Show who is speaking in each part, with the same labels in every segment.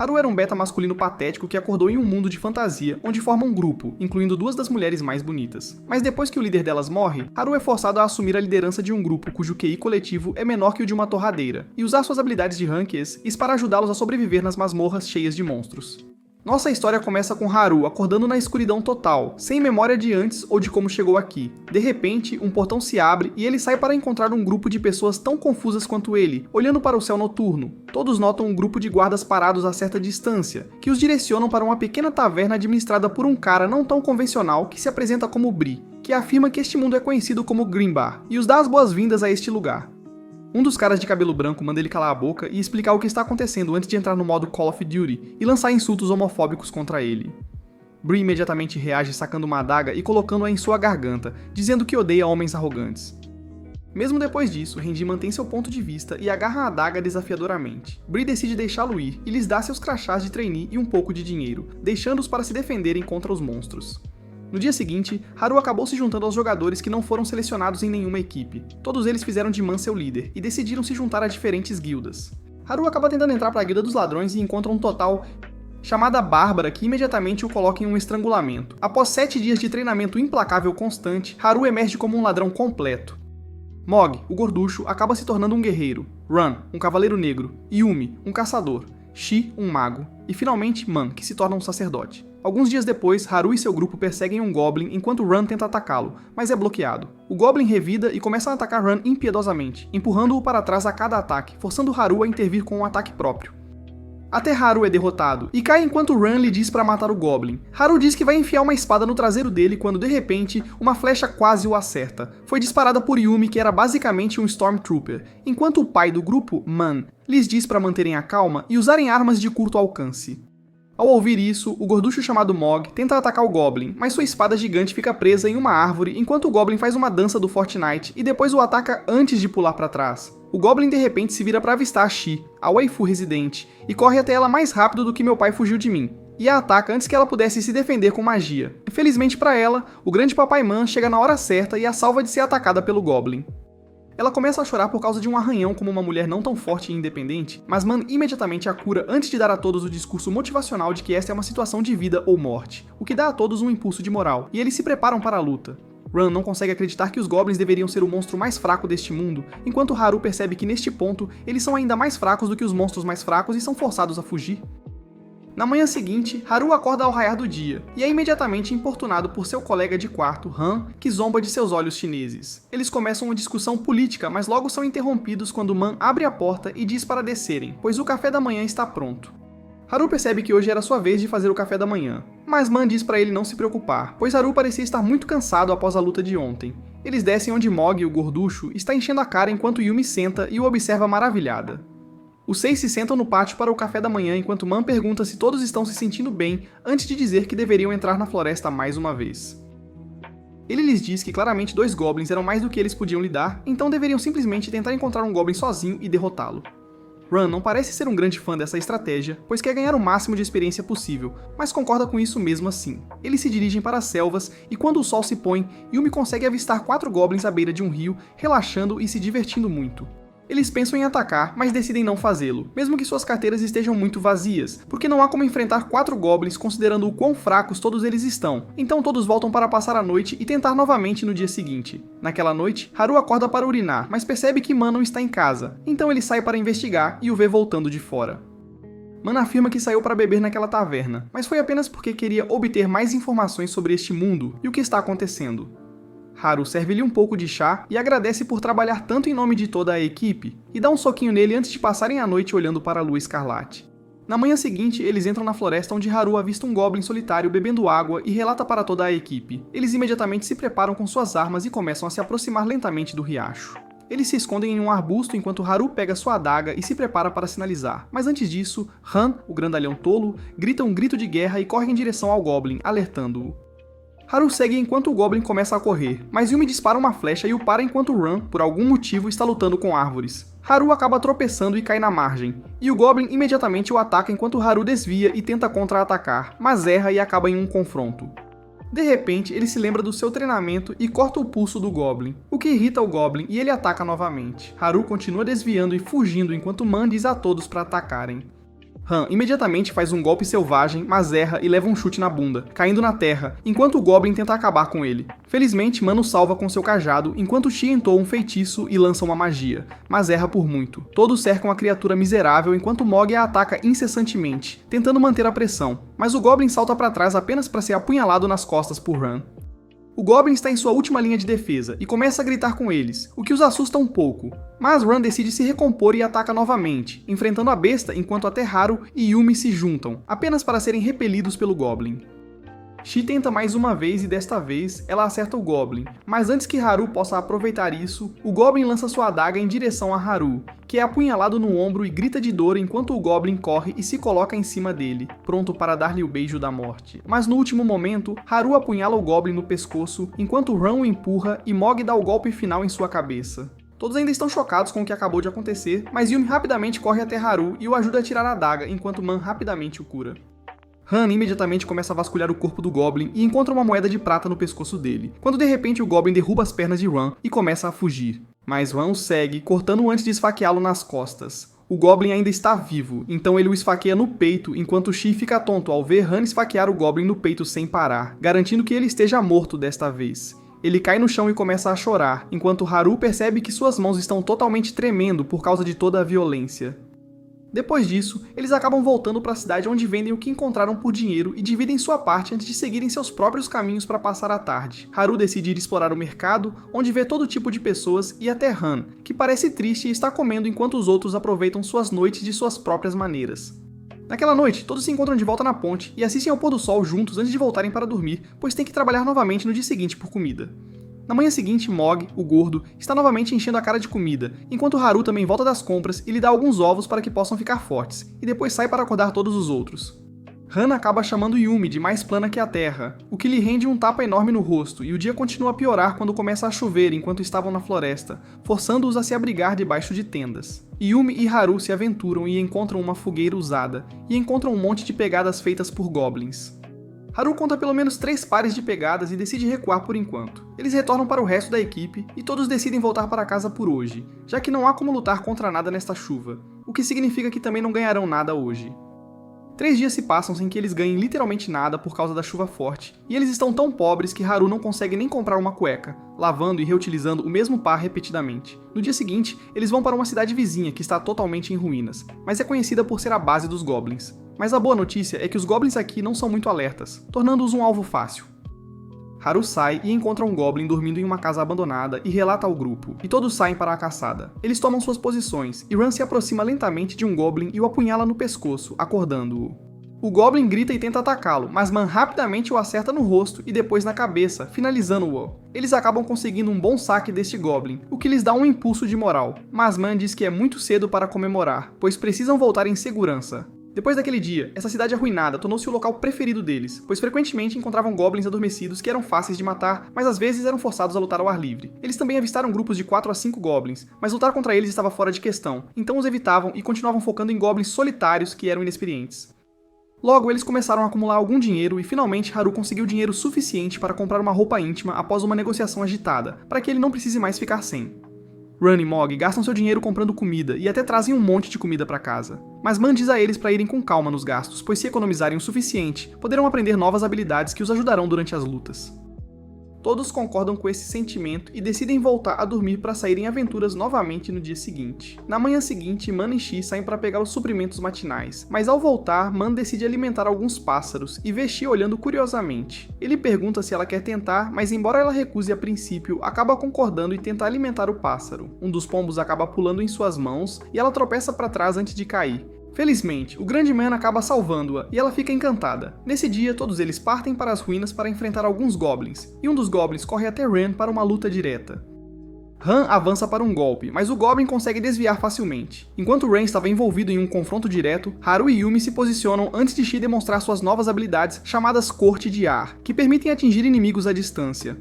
Speaker 1: Haru era um beta masculino patético que acordou em um mundo de fantasia, onde forma um grupo, incluindo duas das mulheres mais bonitas. Mas depois que o líder delas morre, Haru é forçado a assumir a liderança de um grupo cujo QI coletivo é menor que o de uma torradeira, e usar suas habilidades de Rank-S para ajudá-los a sobreviver nas masmorras cheias de monstros. Nossa história começa com Haru acordando na escuridão total, sem memória de antes ou de como chegou aqui. De repente, um portão se abre e ele sai para encontrar um grupo de pessoas tão confusas quanto ele, olhando para o céu noturno. Todos notam um grupo de guardas parados a certa distância, que os direcionam para uma pequena taverna administrada por um cara não tão convencional que se apresenta como Bree, que afirma que este mundo é conhecido como Green Bar, e os dá as boas-vindas a este lugar. Um dos caras de cabelo branco manda ele calar a boca e explicar o que está acontecendo antes de entrar no modo Call of Duty e lançar insultos homofóbicos contra ele. Bree imediatamente reage sacando uma adaga e colocando-a em sua garganta, dizendo que odeia homens arrogantes. Mesmo depois disso, Renji mantém seu ponto de vista e agarra a adaga desafiadoramente. Bree decide deixá-lo ir e lhes dá seus crachás de trainee e um pouco de dinheiro, deixando-os para se defenderem contra os monstros. No dia seguinte, Haru acabou se juntando aos jogadores que não foram selecionados em nenhuma equipe. Todos eles fizeram de Man seu líder e decidiram se juntar a diferentes guildas. Haru acaba tentando entrar para a guilda dos ladrões e encontra um total chamada Bárbara que imediatamente o coloca em um estrangulamento. Após 7 dias de treinamento implacável constante, Haru emerge como um ladrão completo. Mog, o gorducho, acaba se tornando um guerreiro, Ran, um cavaleiro negro, Yumi, um caçador, Shi, um mago, e finalmente Man, que se torna um sacerdote. Alguns dias depois, Haru e seu grupo perseguem um Goblin enquanto Ran tenta atacá-lo, mas é bloqueado. O Goblin revida e começa a atacar Ran impiedosamente, empurrando-o para trás a cada ataque, forçando Haru a intervir com um ataque próprio. Até Haru é derrotado, e cai enquanto Ran lhe diz para matar o Goblin. Haru diz que vai enfiar uma espada no traseiro dele quando, de repente, uma flecha quase o acerta. Foi disparada por Yumi, que era basicamente um Stormtrooper, enquanto o pai do grupo, Man, lhes diz para manterem a calma e usarem armas de curto alcance. Ao ouvir isso, o gorducho chamado Mog tenta atacar o Goblin, mas sua espada gigante fica presa em uma árvore enquanto o Goblin faz uma dança do Fortnite e depois o ataca antes de pular para trás. O Goblin de repente se vira para avistar a Shi, a waifu residente, e corre até ela mais rápido do que meu pai fugiu de mim, e a ataca antes que ela pudesse se defender com magia. Infelizmente para ela, o grande papai Man chega na hora certa e a salva de ser atacada pelo Goblin. Ela começa a chorar por causa de um arranhão como uma mulher não tão forte e independente, mas Man imediatamente a cura antes de dar a todos o discurso motivacional de que esta é uma situação de vida ou morte, o que dá a todos um impulso de moral, e eles se preparam para a luta. Ran não consegue acreditar que os Goblins deveriam ser o monstro mais fraco deste mundo, enquanto Haru percebe que neste ponto eles são ainda mais fracos do que os monstros mais fracos e são forçados a fugir. Na manhã seguinte, Haru acorda ao raiar do dia, e é imediatamente importunado por seu colega de quarto, Han, que zomba de seus olhos chineses. Eles começam uma discussão política, mas logo são interrompidos quando Man abre a porta e diz para descerem, pois o café da manhã está pronto. Haru percebe que hoje era sua vez de fazer o café da manhã, mas Man diz para ele não se preocupar, pois Haru parecia estar muito cansado após a luta de ontem. Eles descem onde Mog, o gorducho, está enchendo a cara enquanto Yumi senta e o observa maravilhada. Os 6 se sentam no pátio para o café da manhã enquanto Man pergunta se todos estão se sentindo bem antes de dizer que deveriam entrar na floresta mais uma vez. Ele lhes diz que claramente 2 Goblins eram mais do que eles podiam lidar, então deveriam simplesmente tentar encontrar um Goblin sozinho e derrotá-lo. Ran não parece ser um grande fã dessa estratégia, pois quer ganhar o máximo de experiência possível, mas concorda com isso mesmo assim. Eles se dirigem para as selvas e quando o sol se põe, Yumi consegue avistar 4 Goblins à beira de um rio, relaxando e se divertindo muito. Eles pensam em atacar, mas decidem não fazê-lo, mesmo que suas carteiras estejam muito vazias, porque não há como enfrentar 4 Goblins considerando o quão fracos todos eles estão, então todos voltam para passar a noite e tentar novamente no dia seguinte. Naquela noite, Haru acorda para urinar, mas percebe que Man não está em casa, então ele sai para investigar e o vê voltando de fora. Man afirma que saiu para beber naquela taverna, mas foi apenas porque queria obter mais informações sobre este mundo e o que está acontecendo. Haru serve-lhe um pouco de chá e agradece por trabalhar tanto em nome de toda a equipe, e dá um soquinho nele antes de passarem a noite olhando para a lua escarlate. Na manhã seguinte, eles entram na floresta onde Haru avista um Goblin solitário bebendo água e relata para toda a equipe. Eles imediatamente se preparam com suas armas e começam a se aproximar lentamente do riacho. Eles se escondem em um arbusto enquanto Haru pega sua adaga e se prepara para sinalizar, mas antes disso, Han, o grandalhão tolo, grita um grito de guerra e corre em direção ao Goblin, alertando-o. Haru segue enquanto o Goblin começa a correr, mas Yumi dispara uma flecha e o para enquanto Ran, por algum motivo, está lutando com árvores. Haru acaba tropeçando e cai na margem, e o Goblin imediatamente o ataca enquanto Haru desvia e tenta contra-atacar, mas erra e acaba em um confronto. De repente, ele se lembra do seu treinamento e corta o pulso do Goblin, o que irrita o Goblin e ele ataca novamente. Haru continua desviando e fugindo enquanto Man diz a todos para atacarem. Han imediatamente faz um golpe selvagem, mas erra e leva um chute na bunda, caindo na terra, enquanto o Goblin tenta acabar com ele. Felizmente, Man o salva com seu cajado, enquanto Chi entoa um feitiço e lança uma magia, mas erra por muito. Todos cercam a criatura miserável enquanto Mog a ataca incessantemente, tentando manter a pressão, mas o Goblin salta para trás apenas para ser apunhalado nas costas por Han. O Goblin está em sua última linha de defesa e começa a gritar com eles, o que os assusta um pouco. Mas Ran decide se recompor e ataca novamente, enfrentando a besta enquanto até Haru e Yumi se juntam, apenas para serem repelidos pelo Goblin. Chi tenta mais uma vez e desta vez ela acerta o Goblin, mas antes que Haru possa aproveitar isso, o Goblin lança sua adaga em direção a Haru, que é apunhalado no ombro e grita de dor enquanto o Goblin corre e se coloca em cima dele, pronto para dar-lhe o beijo da morte. Mas no último momento, Haru apunhala o Goblin no pescoço, enquanto Ran o empurra e Mog dá o golpe final em sua cabeça. Todos ainda estão chocados com o que acabou de acontecer, mas Yumi rapidamente corre até Haru e o ajuda a tirar a adaga, enquanto Man rapidamente o cura. Han imediatamente começa a vasculhar o corpo do Goblin e encontra uma moeda de prata no pescoço dele, quando de repente o Goblin derruba as pernas de Ran e começa a fugir. Mas Ran o segue, cortando-o antes de esfaqueá-lo nas costas. O Goblin ainda está vivo, então ele o esfaqueia no peito, enquanto Chi fica tonto ao ver Han esfaquear o Goblin no peito sem parar, garantindo que ele esteja morto desta vez. Ele cai no chão e começa a chorar, enquanto Haru percebe que suas mãos estão totalmente tremendo por causa de toda a violência. Depois disso, eles acabam voltando para a cidade onde vendem o que encontraram por dinheiro e dividem sua parte antes de seguirem seus próprios caminhos para passar a tarde. Haru decide ir explorar o mercado, onde vê todo tipo de pessoas e até Han, que parece triste e está comendo enquanto os outros aproveitam suas noites de suas próprias maneiras. Naquela noite, todos se encontram de volta na ponte e assistem ao pôr do sol juntos antes de voltarem para dormir, pois têm que trabalhar novamente no dia seguinte por comida. Na manhã seguinte, Mog, o gordo, está novamente enchendo a cara de comida, enquanto Haru também volta das compras e lhe dá alguns ovos para que possam ficar fortes, e depois sai para acordar todos os outros. Han acaba chamando Yumi de mais plana que a terra, o que lhe rende um tapa enorme no rosto, e o dia continua a piorar quando começa a chover enquanto estavam na floresta, forçando-os a se abrigar debaixo de tendas. Yumi e Haru se aventuram e encontram uma fogueira usada, e encontram um monte de pegadas feitas por goblins. Haru conta pelo menos 3 pares de pegadas e decide recuar por enquanto. Eles retornam para o resto da equipe e todos decidem voltar para casa por hoje, já que não há como lutar contra nada nesta chuva, o que significa que também não ganharão nada hoje. 3 dias se passam sem que eles ganhem literalmente nada por causa da chuva forte, e eles estão tão pobres que Haru não consegue nem comprar uma cueca, lavando e reutilizando o mesmo par repetidamente. No dia seguinte, eles vão para uma cidade vizinha que está totalmente em ruínas, mas é conhecida por ser a base dos goblins. Mas a boa notícia é que os goblins aqui não são muito alertas, tornando-os um alvo fácil. Haru sai e encontra um Goblin dormindo em uma casa abandonada e relata ao grupo, e todos saem para a caçada. Eles tomam suas posições, e Ran se aproxima lentamente de um Goblin e o apunhala no pescoço, acordando-o. O Goblin grita e tenta atacá-lo, mas Man rapidamente o acerta no rosto e depois na cabeça, finalizando-o. Eles acabam conseguindo um bom saque deste Goblin, o que lhes dá um impulso de moral, mas Man diz que é muito cedo para comemorar, pois precisam voltar em segurança. Depois daquele dia, essa cidade arruinada tornou-se o local preferido deles, pois frequentemente encontravam goblins adormecidos que eram fáceis de matar, mas às vezes eram forçados a lutar ao ar livre. Eles também avistaram grupos de 4 a 5 goblins, mas lutar contra eles estava fora de questão, então os evitavam e continuavam focando em goblins solitários que eram inexperientes. Logo, eles começaram a acumular algum dinheiro e finalmente Haru conseguiu dinheiro suficiente para comprar uma roupa íntima após uma negociação agitada, para que ele não precise mais ficar sem. Ran e Mog gastam seu dinheiro comprando comida e até trazem um monte de comida para casa. Mas Man diz a eles para irem com calma nos gastos, pois se economizarem o suficiente, poderão aprender novas habilidades que os ajudarão durante as lutas. Todos concordam com esse sentimento e decidem voltar a dormir para sair em aventuras novamente no dia seguinte. Na manhã seguinte, Man e Chi saem para pegar os suprimentos matinais, mas ao voltar, Man decide alimentar alguns pássaros e vê Chi olhando curiosamente. Ele pergunta se ela quer tentar, mas embora ela recuse a princípio, acaba concordando e tenta alimentar o pássaro. Um dos pombos acaba pulando em suas mãos e ela tropeça para trás antes de cair. Felizmente, o grande Man acaba salvando-a e ela fica encantada. Nesse dia, todos eles partem para as ruínas para enfrentar alguns goblins, e um dos goblins corre até Ran para uma luta direta. Han avança para um golpe, mas o Goblin consegue desviar facilmente. Enquanto Ran estava envolvido em um confronto direto, Haru e Yumi se posicionam antes de Chi demonstrar suas novas habilidades chamadas Corte de Ar, que permitem atingir inimigos à distância.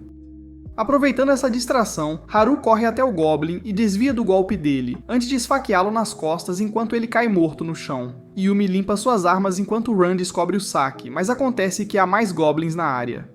Speaker 1: Aproveitando essa distração, Haru corre até o Goblin e desvia do golpe dele, antes de esfaqueá-lo nas costas enquanto ele cai morto no chão. Yumi limpa suas armas enquanto Ran descobre o saque, mas acontece que há mais Goblins na área.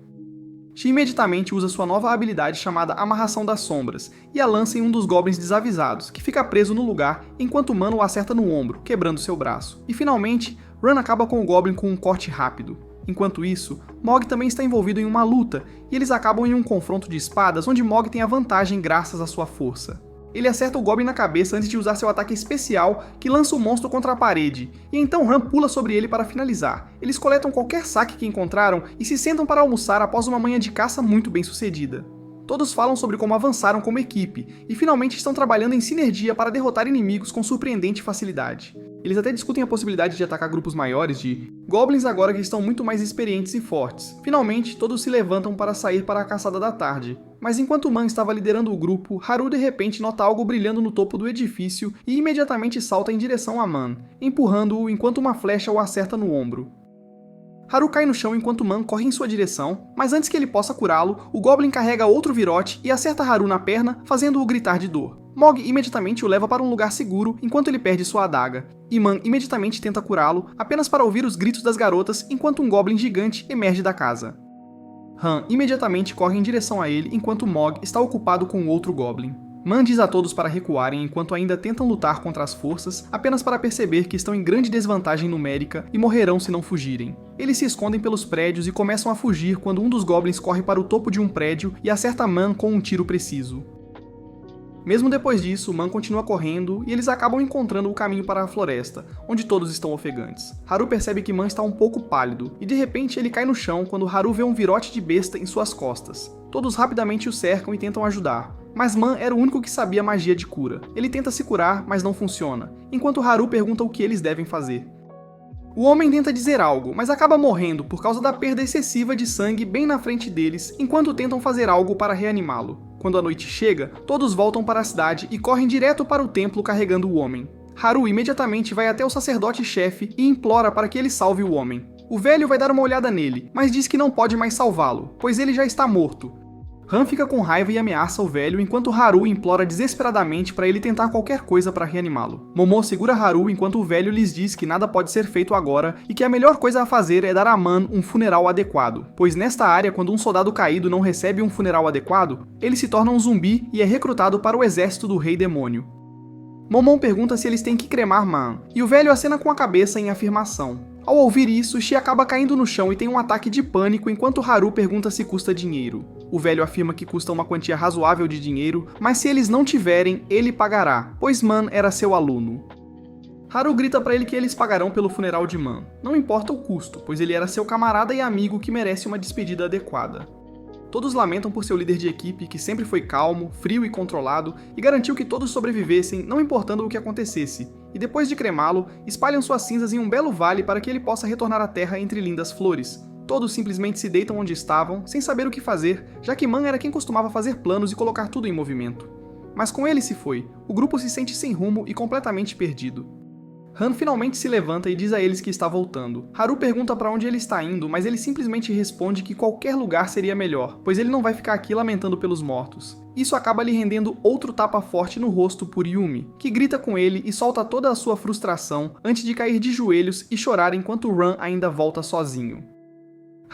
Speaker 1: Chi imediatamente usa sua nova habilidade chamada Amarração das Sombras, e a lança em um dos Goblins desavisados, que fica preso no lugar enquanto Man o acerta no ombro, quebrando seu braço. E finalmente, Ran acaba com o Goblin com um corte rápido. Enquanto isso, Mog também está envolvido em uma luta, e eles acabam em um confronto de espadas onde Mog tem a vantagem graças à sua força. Ele acerta o Goblin na cabeça antes de usar seu ataque especial, que lança o monstro contra a parede, e então Ran pula sobre ele para finalizar. Eles coletam qualquer saque que encontraram e se sentam para almoçar após uma manhã de caça muito bem sucedida. Todos falam sobre como avançaram como equipe, e finalmente estão trabalhando em sinergia para derrotar inimigos com surpreendente facilidade. Eles até discutem a possibilidade de atacar grupos maiores de Goblins agora que estão muito mais experientes e fortes. Finalmente, todos se levantam para sair para a caçada da tarde. Mas enquanto Man estava liderando o grupo, Haru de repente nota algo brilhando no topo do edifício e imediatamente salta em direção a Man, empurrando-o enquanto uma flecha o acerta no ombro. Haru cai no chão enquanto Man corre em sua direção, mas antes que ele possa curá-lo, o Goblin carrega outro virote e acerta Haru na perna, fazendo-o gritar de dor. Mog imediatamente o leva para um lugar seguro enquanto ele perde sua adaga, e Man imediatamente tenta curá-lo, apenas para ouvir os gritos das garotas enquanto um Goblin gigante emerge da casa. Han imediatamente corre em direção a ele enquanto Mog está ocupado com outro Goblin. Man diz a todos para recuarem enquanto ainda tentam lutar contra as forças, apenas para perceber que estão em grande desvantagem numérica e morrerão se não fugirem. Eles se escondem pelos prédios e começam a fugir quando um dos Goblins corre para o topo de um prédio e acerta Man com um tiro preciso. Mesmo depois disso, Man continua correndo e eles acabam encontrando o caminho para a floresta, onde todos estão ofegantes. Haru percebe que Man está um pouco pálido, e de repente ele cai no chão quando Haru vê um virote de besta em suas costas. Todos rapidamente o cercam e tentam ajudar, mas Man era o único que sabia magia de cura. Ele tenta se curar, mas não funciona, enquanto Haru pergunta o que eles devem fazer. O homem tenta dizer algo, mas acaba morrendo por causa da perda excessiva de sangue bem na frente deles, enquanto tentam fazer algo para reanimá-lo. Quando a noite chega, todos voltam para a cidade e correm direto para o templo carregando o homem. Haru imediatamente vai até o sacerdote-chefe e implora para que ele salve o homem. O velho vai dar uma olhada nele, mas diz que não pode mais salvá-lo, pois ele já está morto. Han fica com raiva e ameaça o velho enquanto Haru implora desesperadamente para ele tentar qualquer coisa para reanimá-lo. Momo segura Haru enquanto o velho lhes diz que nada pode ser feito agora e que a melhor coisa a fazer é dar a Man um funeral adequado, pois nesta área quando um soldado caído não recebe um funeral adequado, ele se torna um zumbi e é recrutado para o exército do Rei Demônio. Momon pergunta se eles têm que cremar Man, e o velho acena com a cabeça em afirmação. Ao ouvir isso, Shi acaba caindo no chão e tem um ataque de pânico enquanto Haru pergunta se custa dinheiro. O velho afirma que custa uma quantia razoável de dinheiro, mas se eles não tiverem, ele pagará, pois Man era seu aluno. Haru grita para ele que eles pagarão pelo funeral de Man. Não importa o custo, pois ele era seu camarada e amigo que merece uma despedida adequada. Todos lamentam por seu líder de equipe, que sempre foi calmo, frio e controlado, e garantiu que todos sobrevivessem, não importando o que acontecesse, e depois de cremá-lo, espalham suas cinzas em um belo vale para que ele possa retornar à terra entre lindas flores. Todos simplesmente se deitam onde estavam, sem saber o que fazer, já que Man era quem costumava fazer planos e colocar tudo em movimento. Mas com ele se foi, o grupo se sente sem rumo e completamente perdido. Han finalmente se levanta e diz a eles que está voltando. Haru pergunta para onde ele está indo, mas ele simplesmente responde que qualquer lugar seria melhor, pois ele não vai ficar aqui lamentando pelos mortos. Isso acaba lhe rendendo outro tapa forte no rosto por Yumi, que grita com ele e solta toda a sua frustração antes de cair de joelhos e chorar enquanto Ran ainda volta sozinho.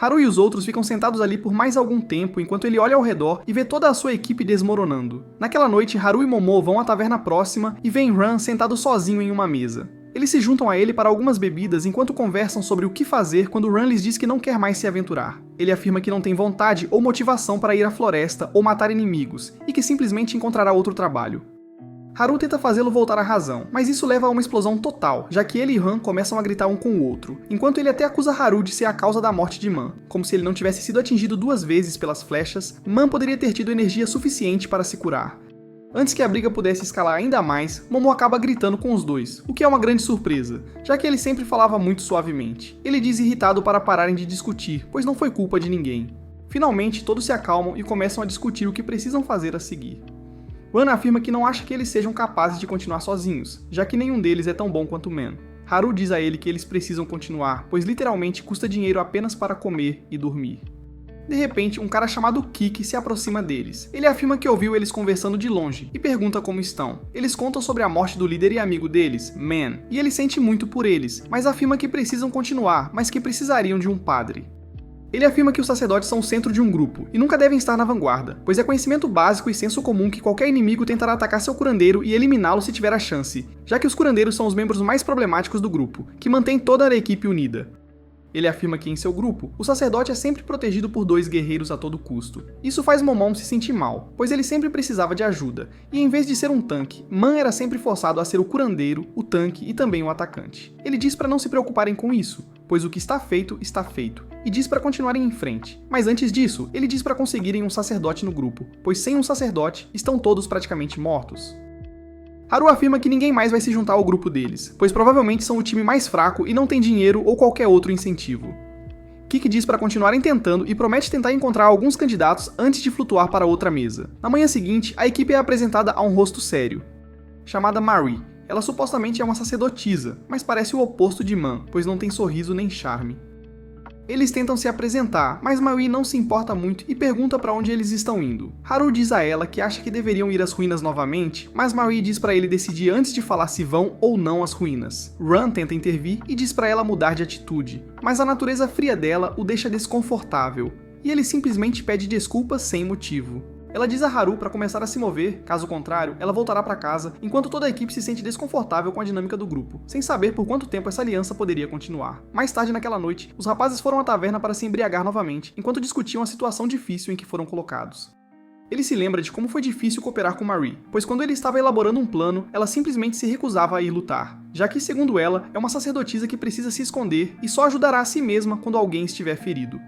Speaker 1: Haru e os outros ficam sentados ali por mais algum tempo enquanto ele olha ao redor e vê toda a sua equipe desmoronando. Naquela noite, Haru e Momo vão à taverna próxima e veem Ran sentado sozinho em uma mesa. Eles se juntam a ele para algumas bebidas enquanto conversam sobre o que fazer quando Ran lhes diz que não quer mais se aventurar. Ele afirma que não tem vontade ou motivação para ir à floresta ou matar inimigos, e que simplesmente encontrará outro trabalho. Haru tenta fazê-lo voltar à razão, mas isso leva a uma explosão total, já que ele e Han começam a gritar um com o outro, enquanto ele até acusa Haru de ser a causa da morte de Man. Como se ele não tivesse sido atingido 2 vezes pelas flechas, Man poderia ter tido energia suficiente para se curar. Antes que a briga pudesse escalar ainda mais, Momo acaba gritando com os dois, o que é uma grande surpresa, já que ele sempre falava muito suavemente. Ele diz irritado para pararem de discutir, pois não foi culpa de ninguém. Finalmente, todos se acalmam e começam a discutir o que precisam fazer a seguir. Ran afirma que não acha que eles sejam capazes de continuar sozinhos, já que nenhum deles é tão bom quanto Man. Haru diz a ele que eles precisam continuar, pois literalmente custa dinheiro apenas para comer e dormir. De repente, um cara chamado Kiki se aproxima deles. Ele afirma que ouviu eles conversando de longe e pergunta como estão. Eles contam sobre a morte do líder e amigo deles, Man, e ele sente muito por eles, mas afirma que precisam continuar, mas que precisariam de um padre. Ele afirma que os sacerdotes são o centro de um grupo, e nunca devem estar na vanguarda, pois é conhecimento básico e senso comum que qualquer inimigo tentará atacar seu curandeiro e eliminá-lo se tiver a chance, já que os curandeiros são os membros mais problemáticos do grupo, que mantém toda a equipe unida. Ele afirma que em seu grupo, o sacerdote é sempre protegido por 2 guerreiros a todo custo. Isso faz Momon se sentir mal, pois ele sempre precisava de ajuda, e em vez de ser um tanque, Man era sempre forçado a ser o curandeiro, o tanque e também o atacante. Ele diz para não se preocuparem com isso, pois o que está feito, e diz para continuarem em frente. Mas antes disso, ele diz para conseguirem um sacerdote no grupo, pois sem um sacerdote, estão todos praticamente mortos. Haru afirma que ninguém mais vai se juntar ao grupo deles, pois provavelmente são o time mais fraco e não tem dinheiro ou qualquer outro incentivo. Kiki diz para continuarem tentando e promete tentar encontrar alguns candidatos antes de flutuar para outra mesa. Na manhã seguinte, a equipe é apresentada a um rosto sério, chamada Marie. Ela supostamente é uma sacerdotisa, mas parece o oposto de Man, pois não tem sorriso nem charme. Eles tentam se apresentar, mas Marie não se importa muito e pergunta para onde eles estão indo. Haru diz a ela que acha que deveriam ir às ruínas novamente, mas Marie diz para ele decidir antes de falar se vão ou não às ruínas. Ran tenta intervir e diz para ela mudar de atitude, mas a natureza fria dela o deixa desconfortável, e ele simplesmente pede desculpas sem motivo. Ela diz a Haru para começar a se mover, caso contrário, ela voltará para casa, enquanto toda a equipe se sente desconfortável com a dinâmica do grupo, sem saber por quanto tempo essa aliança poderia continuar. Mais tarde naquela noite, os rapazes foram à taverna para se embriagar novamente, enquanto discutiam a situação difícil em que foram colocados. Ele se lembra de como foi difícil cooperar com Marie, pois quando ele estava elaborando um plano, ela simplesmente se recusava a ir lutar, já que, segundo ela, é uma sacerdotisa que precisa se esconder e só ajudará a si mesma quando alguém estiver ferido.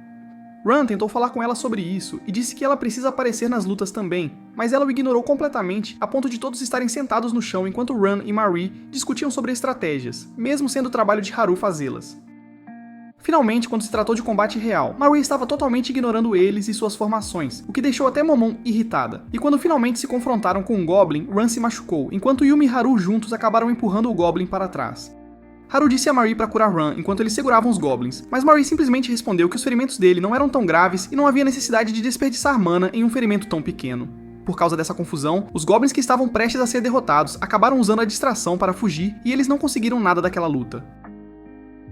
Speaker 1: Ran tentou falar com ela sobre isso e disse que ela precisa aparecer nas lutas também, mas ela o ignorou completamente a ponto de todos estarem sentados no chão enquanto Ran e Marie discutiam sobre estratégias, mesmo sendo o trabalho de Haru fazê-las. Finalmente, quando se tratou de combate real, Marie estava totalmente ignorando eles e suas formações, o que deixou até Momon irritada. E quando finalmente se confrontaram com um Goblin, Ran se machucou, enquanto Yumi e Haru juntos acabaram empurrando o Goblin para trás. Haru disse a Marie para curar Ran enquanto eles seguravam os Goblins, mas Marie simplesmente respondeu que os ferimentos dele não eram tão graves e não havia necessidade de desperdiçar mana em um ferimento tão pequeno. Por causa dessa confusão, os Goblins que estavam prestes a ser derrotados acabaram usando a distração para fugir e eles não conseguiram nada daquela luta.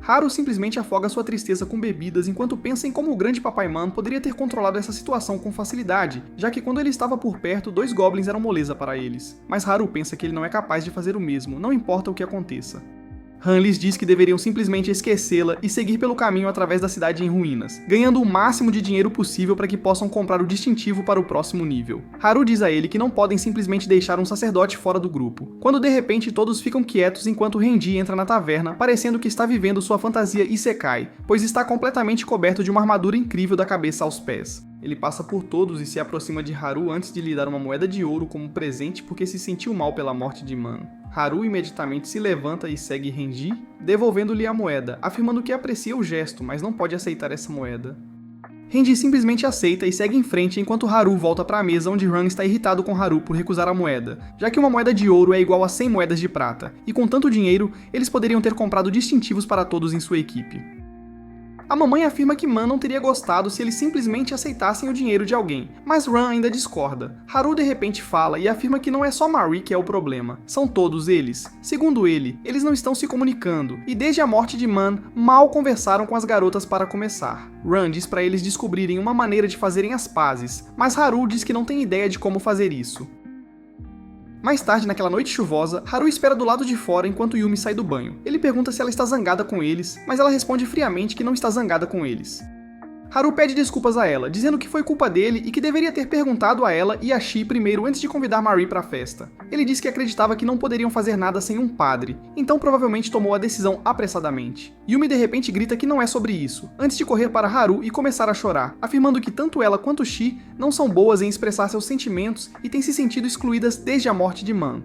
Speaker 1: Haru simplesmente afoga sua tristeza com bebidas enquanto pensa em como o grande Papai Man poderia ter controlado essa situação com facilidade, já que quando ele estava por perto, 2 Goblins eram moleza para eles. Mas Haru pensa que ele não é capaz de fazer o mesmo, não importa o que aconteça. Han lhes diz que deveriam simplesmente esquecê-la e seguir pelo caminho através da cidade em ruínas, ganhando o máximo de dinheiro possível para que possam comprar o distintivo para o próximo nível. Haru diz a ele que não podem simplesmente deixar um sacerdote fora do grupo, quando de repente todos ficam quietos enquanto Renji entra na taverna, parecendo que está vivendo sua fantasia Isekai, pois está completamente coberto de uma armadura incrível da cabeça aos pés. Ele passa por todos e se aproxima de Haru antes de lhe dar uma moeda de ouro como presente porque se sentiu mal pela morte de Man. Haru imediatamente se levanta e segue Renji, devolvendo-lhe a moeda, afirmando que aprecia o gesto, mas não pode aceitar essa moeda. Renji simplesmente aceita e segue em frente enquanto Haru volta para a mesa onde Ran está irritado com Haru por recusar a moeda, já que uma moeda de ouro é igual a 100 moedas de prata, e com tanto dinheiro, eles poderiam ter comprado distintivos para todos em sua equipe. A mamãe afirma que Man não teria gostado se eles simplesmente aceitassem o dinheiro de alguém, mas Ran ainda discorda. Haru de repente fala e afirma que não é só Marie que é o problema, são todos eles. Segundo ele, eles não estão se comunicando, e desde a morte de Man, mal conversaram com as garotas para começar. Ran diz para eles descobrirem uma maneira de fazerem as pazes, mas Haru diz que não tem ideia de como fazer isso. Mais tarde, naquela noite chuvosa, Haru espera do lado de fora enquanto Yumi sai do banho. Ele pergunta se ela está zangada com eles, mas ela responde friamente que não está zangada com eles. Haru pede desculpas a ela, dizendo que foi culpa dele e que deveria ter perguntado a ela e a Shi primeiro antes de convidar Marie para a festa. Ele disse que acreditava que não poderiam fazer nada sem um padre, então provavelmente tomou a decisão apressadamente. Yumi de repente grita que não é sobre isso, antes de correr para Haru e começar a chorar, afirmando que tanto ela quanto Shi não são boas em expressar seus sentimentos e têm se sentido excluídas desde a morte de Man.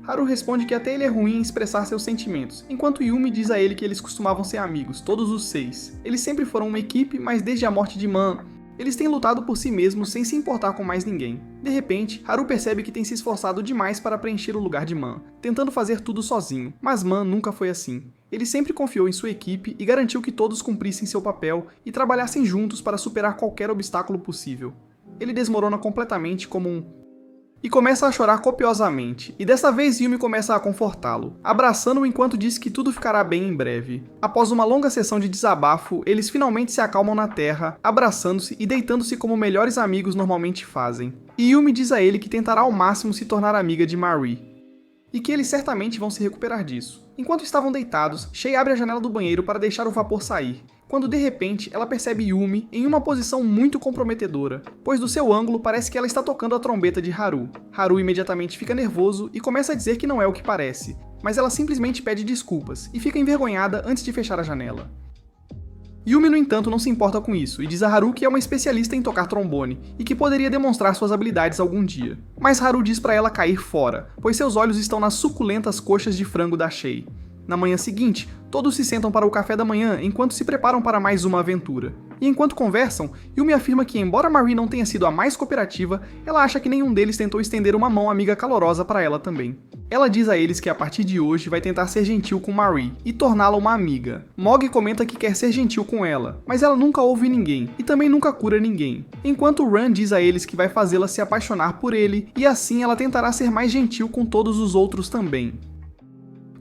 Speaker 1: Haru responde que até ele é ruim em expressar seus sentimentos, enquanto Yumi diz a ele que eles costumavam ser amigos, todos os 6. Eles sempre foram uma equipe, mas desde a morte de Man, eles têm lutado por si mesmos sem se importar com mais ninguém. De repente, Haru percebe que tem se esforçado demais para preencher o lugar de Man, tentando fazer tudo sozinho, mas Man nunca foi assim. Ele sempre confiou em sua equipe e garantiu que todos cumprissem seu papel e trabalhassem juntos para superar qualquer obstáculo possível. Ele desmorona completamente como um e começa a chorar copiosamente, e dessa vez Yumi começa a confortá-lo, abraçando-o enquanto diz que tudo ficará bem em breve. Após uma longa sessão de desabafo, eles finalmente se acalmam na terra, abraçando-se e deitando-se como melhores amigos normalmente fazem. E Yumi diz a ele que tentará ao máximo se tornar amiga de Marie, e que eles certamente vão se recuperar disso. Enquanto estavam deitados, Shay abre a janela do banheiro para deixar o vapor sair, quando de repente ela percebe Yumi em uma posição muito comprometedora, pois do seu ângulo parece que ela está tocando a trombeta de Haru. Haru imediatamente fica nervoso e começa a dizer que não é o que parece, mas ela simplesmente pede desculpas e fica envergonhada antes de fechar a janela. Yumi, no entanto, não se importa com isso e diz a Haru que é uma especialista em tocar trombone e que poderia demonstrar suas habilidades algum dia. Mas Haru diz para ela cair fora, pois seus olhos estão nas suculentas coxas de frango da Shay. Na manhã seguinte, todos se sentam para o café da manhã enquanto se preparam para mais uma aventura. E enquanto conversam, Yumi afirma que embora Marie não tenha sido a mais cooperativa, ela acha que nenhum deles tentou estender uma mão amiga calorosa para ela também. Ela diz a eles que a partir de hoje vai tentar ser gentil com Marie e torná-la uma amiga. Mog comenta que quer ser gentil com ela, mas ela nunca ouve ninguém e também nunca cura ninguém. Enquanto Ran diz a eles que vai fazê-la se apaixonar por ele e assim ela tentará ser mais gentil com todos os outros também.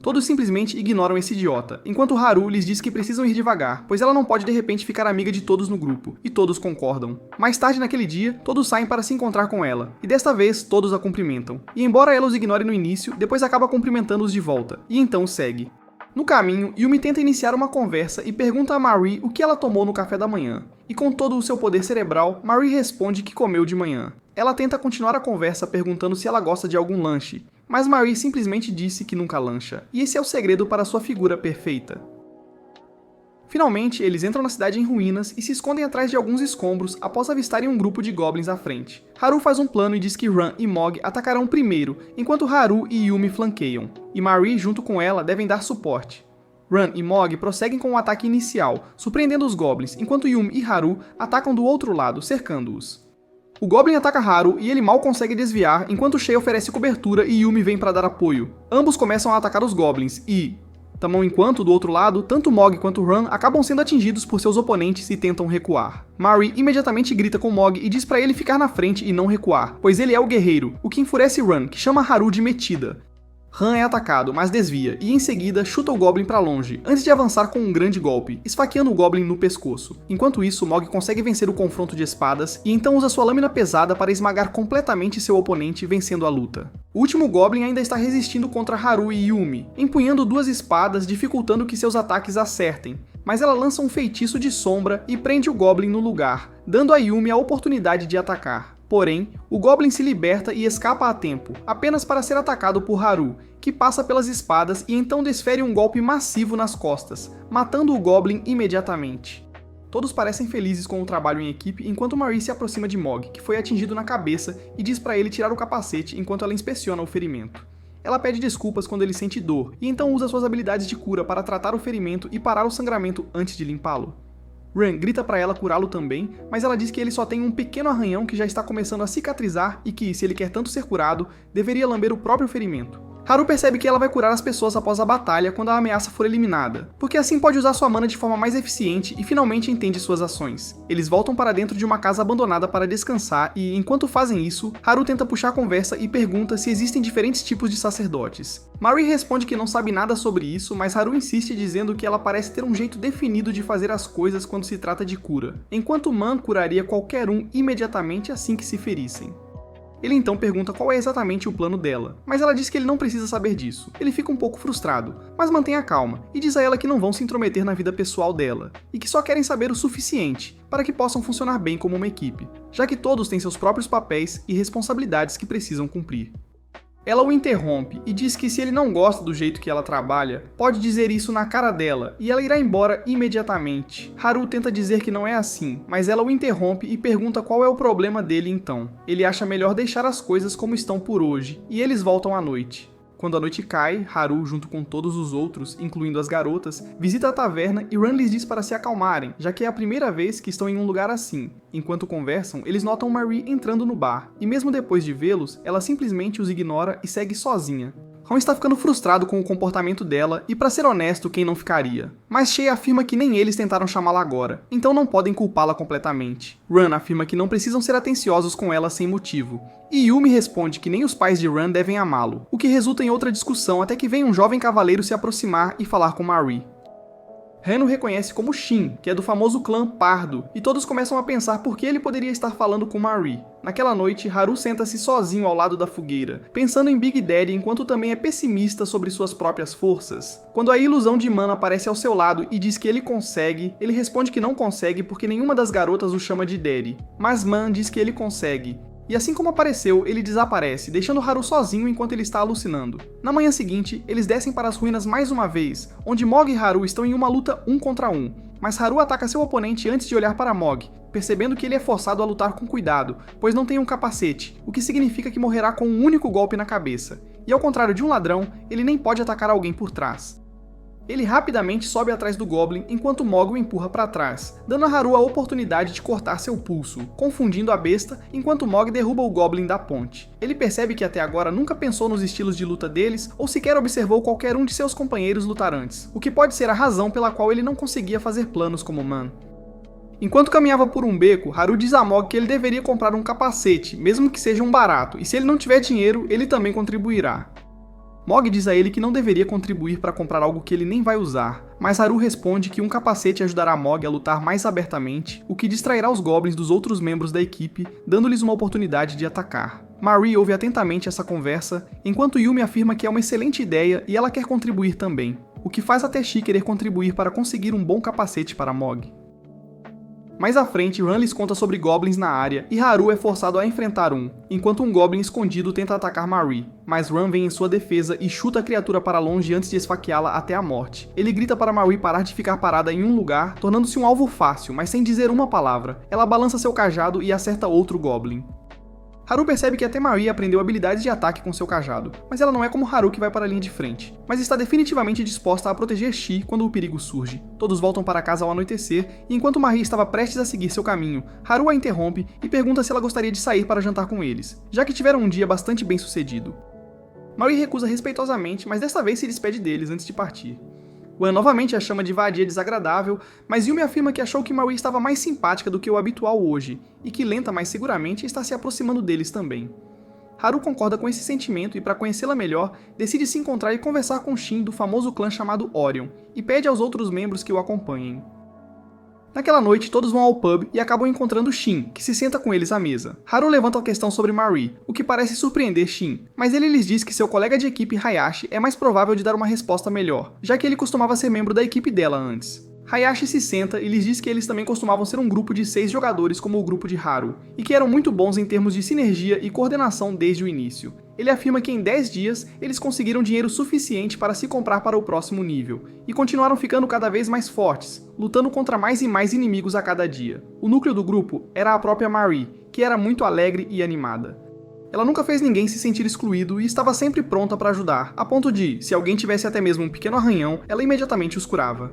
Speaker 1: Todos simplesmente ignoram esse idiota, enquanto Haru lhes diz que precisam ir devagar, pois ela não pode de repente ficar amiga de todos no grupo, e todos concordam. Mais tarde naquele dia, todos saem para se encontrar com ela, e desta vez todos a cumprimentam. E embora ela os ignore no início, depois acaba cumprimentando-os de volta, e então segue. No caminho, Yumi tenta iniciar uma conversa e pergunta a Marie o que ela tomou no café da manhã. E com todo o seu poder cerebral, Marie responde que comeu de manhã. Ela tenta continuar a conversa perguntando se ela gosta de algum lanche, mas Marie simplesmente disse que nunca lancha, e esse é o segredo para sua figura perfeita. Finalmente, eles entram na cidade em ruínas e se escondem atrás de alguns escombros após avistarem um grupo de goblins à frente. Haru faz um plano e diz que Ran e Mog atacarão primeiro, enquanto Haru e Yumi flanqueiam, e Marie junto com ela devem dar suporte. Ran e Mog prosseguem com o ataque inicial, surpreendendo os goblins, enquanto Yumi e Haru atacam do outro lado, cercando-os. O Goblin ataca Haru e ele mal consegue desviar, enquanto Shay oferece cobertura e Yumi vem para dar apoio. Ambos começam a atacar os Goblins e, enquanto do outro lado, tanto Mog quanto Ran acabam sendo atingidos por seus oponentes e tentam recuar. Marie imediatamente grita com Mog e diz para ele ficar na frente e não recuar, pois ele é o guerreiro, o que enfurece Ran, que chama Haru de metida. Ran é atacado, mas desvia, e em seguida chuta o Goblin para longe, antes de avançar com um grande golpe, esfaqueando o Goblin no pescoço. Enquanto isso, Mog consegue vencer o confronto de espadas, e então usa sua lâmina pesada para esmagar completamente seu oponente, vencendo a luta. O último Goblin ainda está resistindo contra Haru e Yumi, empunhando duas espadas, dificultando que seus ataques acertem. Mas ela lança um feitiço de sombra e prende o Goblin no lugar, dando a Yumi a oportunidade de atacar. Porém, o Goblin se liberta e escapa a tempo, apenas para ser atacado por Haru, que passa pelas espadas e então desfere um golpe massivo nas costas, matando o Goblin imediatamente. Todos parecem felizes com o trabalho em equipe enquanto Marie se aproxima de Mog, que foi atingido na cabeça, e diz para ele tirar o capacete enquanto ela inspeciona o ferimento. Ela pede desculpas quando ele sente dor, e então usa suas habilidades de cura para tratar o ferimento e parar o sangramento antes de limpá-lo. Ran grita para ela curá-lo também, mas ela diz que ele só tem um pequeno arranhão que já está começando a cicatrizar e que, se ele quer tanto ser curado, deveria lamber o próprio ferimento. Haru percebe que ela vai curar as pessoas após a batalha quando a ameaça for eliminada, porque assim pode usar sua mana de forma mais eficiente e finalmente entende suas ações. Eles voltam para dentro de uma casa abandonada para descansar e, enquanto fazem isso, Haru tenta puxar a conversa e pergunta se existem diferentes tipos de sacerdotes. Marie responde que não sabe nada sobre isso, mas Haru insiste dizendo que ela parece ter um jeito definido de fazer as coisas quando se trata de cura, enquanto Man curaria qualquer um imediatamente assim que se ferissem. Ele então pergunta qual é exatamente o plano dela, mas ela diz que ele não precisa saber disso. Ele fica um pouco frustrado, mas mantém a calma e diz a ela que não vão se intrometer na vida pessoal dela, e que só querem saber o suficiente para que possam funcionar bem como uma equipe, já que todos têm seus próprios papéis e responsabilidades que precisam cumprir. Ela o interrompe e diz que se ele não gosta do jeito que ela trabalha, pode dizer isso na cara dela e ela irá embora imediatamente. Haru tenta dizer que não é assim, mas ela o interrompe e pergunta qual é o problema dele então. Ele acha melhor deixar as coisas como estão por hoje, e eles voltam à noite. Quando a noite cai, Haru, junto com todos os outros, incluindo as garotas, visita a taverna e Ran lhes diz para se acalmarem, já que é a primeira vez que estão em um lugar assim. Enquanto conversam, eles notam Marie entrando no bar, e mesmo depois de vê-los, ela simplesmente os ignora e segue sozinha. Ron está ficando frustrado com o comportamento dela e, pra ser honesto, quem não ficaria? Mas Shay afirma que nem eles tentaram chamá-la agora, então não podem culpá-la completamente. Run afirma que não precisam ser atenciosos com ela sem motivo. E Yumi responde que nem os pais de Run devem amá-lo, o que resulta em outra discussão até que vem um jovem cavaleiro se aproximar e falar com Marie. Ren o reconhece como Shin, que é do famoso clã Pardo, e todos começam a pensar por que ele poderia estar falando com Marie. Naquela noite, Haru senta-se sozinho ao lado da fogueira, pensando em Big Daddy enquanto também é pessimista sobre suas próprias forças. Quando a ilusão de Man aparece ao seu lado e diz que ele consegue, ele responde que não consegue porque nenhuma das garotas o chama de Daddy. Mas Man diz que ele consegue. E assim como apareceu, ele desaparece, deixando Haru sozinho enquanto ele está alucinando. Na manhã seguinte, eles descem para as ruínas mais uma vez, onde Mog e Haru estão em uma luta 1 contra 1. Mas Haru ataca seu oponente antes de olhar para Mog, percebendo que ele é forçado a lutar com cuidado, pois não tem um capacete, o que significa que morrerá com um único golpe na cabeça. E ao contrário de um ladrão, ele nem pode atacar alguém por trás. Ele rapidamente sobe atrás do Goblin enquanto Mog o empurra para trás, dando a Haru a oportunidade de cortar seu pulso, confundindo a besta enquanto Mog derruba o Goblin da ponte. Ele percebe que até agora nunca pensou nos estilos de luta deles ou sequer observou qualquer um de seus companheiros lutar antes, o que pode ser a razão pela qual ele não conseguia fazer planos como Man. Enquanto caminhava por um beco, Haru diz a Mog que ele deveria comprar um capacete, mesmo que seja um barato, e se ele não tiver dinheiro, ele também contribuirá. Mog diz a ele que não deveria contribuir para comprar algo que ele nem vai usar, mas Haru responde que um capacete ajudará Mog a lutar mais abertamente, o que distrairá os goblins dos outros membros da equipe, dando-lhes uma oportunidade de atacar. Marie ouve atentamente essa conversa, enquanto Yumi afirma que é uma excelente ideia e ela quer contribuir também, o que faz até Shi querer contribuir para conseguir um bom capacete para Mog. Mais à frente, Run lhes conta sobre goblins na área e Haru é forçado a enfrentar um, enquanto um goblin escondido tenta atacar Marie, mas Run vem em sua defesa e chuta a criatura para longe antes de esfaqueá-la até a morte. Ele grita para Marie parar de ficar parada em um lugar, tornando-se um alvo fácil, mas sem dizer uma palavra. Ela balança seu cajado e acerta outro goblin. Haru percebe que até Marie aprendeu habilidades de ataque com seu cajado, mas ela não é como Haru que vai para a linha de frente, mas está definitivamente disposta a proteger Shi quando o perigo surge. Todos voltam para casa ao anoitecer, e enquanto Marie estava prestes a seguir seu caminho, Haru a interrompe e pergunta se ela gostaria de sair para jantar com eles, já que tiveram um dia bastante bem sucedido. Marie recusa respeitosamente, mas desta vez se despede deles antes de partir. Wan novamente a chama de vadia desagradável, mas Yumi afirma que achou que Marie estava mais simpática do que o habitual hoje, e que lenta mas seguramente está se aproximando deles também. Haru concorda com esse sentimento e, para conhecê-la melhor, decide se encontrar e conversar com Shin do famoso clã chamado Orion, e pede aos outros membros que o acompanhem. Naquela noite, todos vão ao pub e acabam encontrando Shin, que se senta com eles à mesa. Haru levanta a questão sobre Marie, o que parece surpreender Shin, mas ele lhes diz que seu colega de equipe Hayashi é mais provável de dar uma resposta melhor, já que ele costumava ser membro da equipe dela antes. Hayashi se senta e lhes diz que eles também costumavam ser um grupo de 6 jogadores como o grupo de Haru, e que eram muito bons em termos de sinergia e coordenação desde o início. Ele afirma que em 10 dias eles conseguiram dinheiro suficiente para se comprar para o próximo nível, e continuaram ficando cada vez mais fortes, lutando contra mais e mais inimigos a cada dia. O núcleo do grupo era a própria Marie, que era muito alegre e animada. Ela nunca fez ninguém se sentir excluído e estava sempre pronta para ajudar, a ponto de, se alguém tivesse até mesmo um pequeno arranhão, ela imediatamente os curava.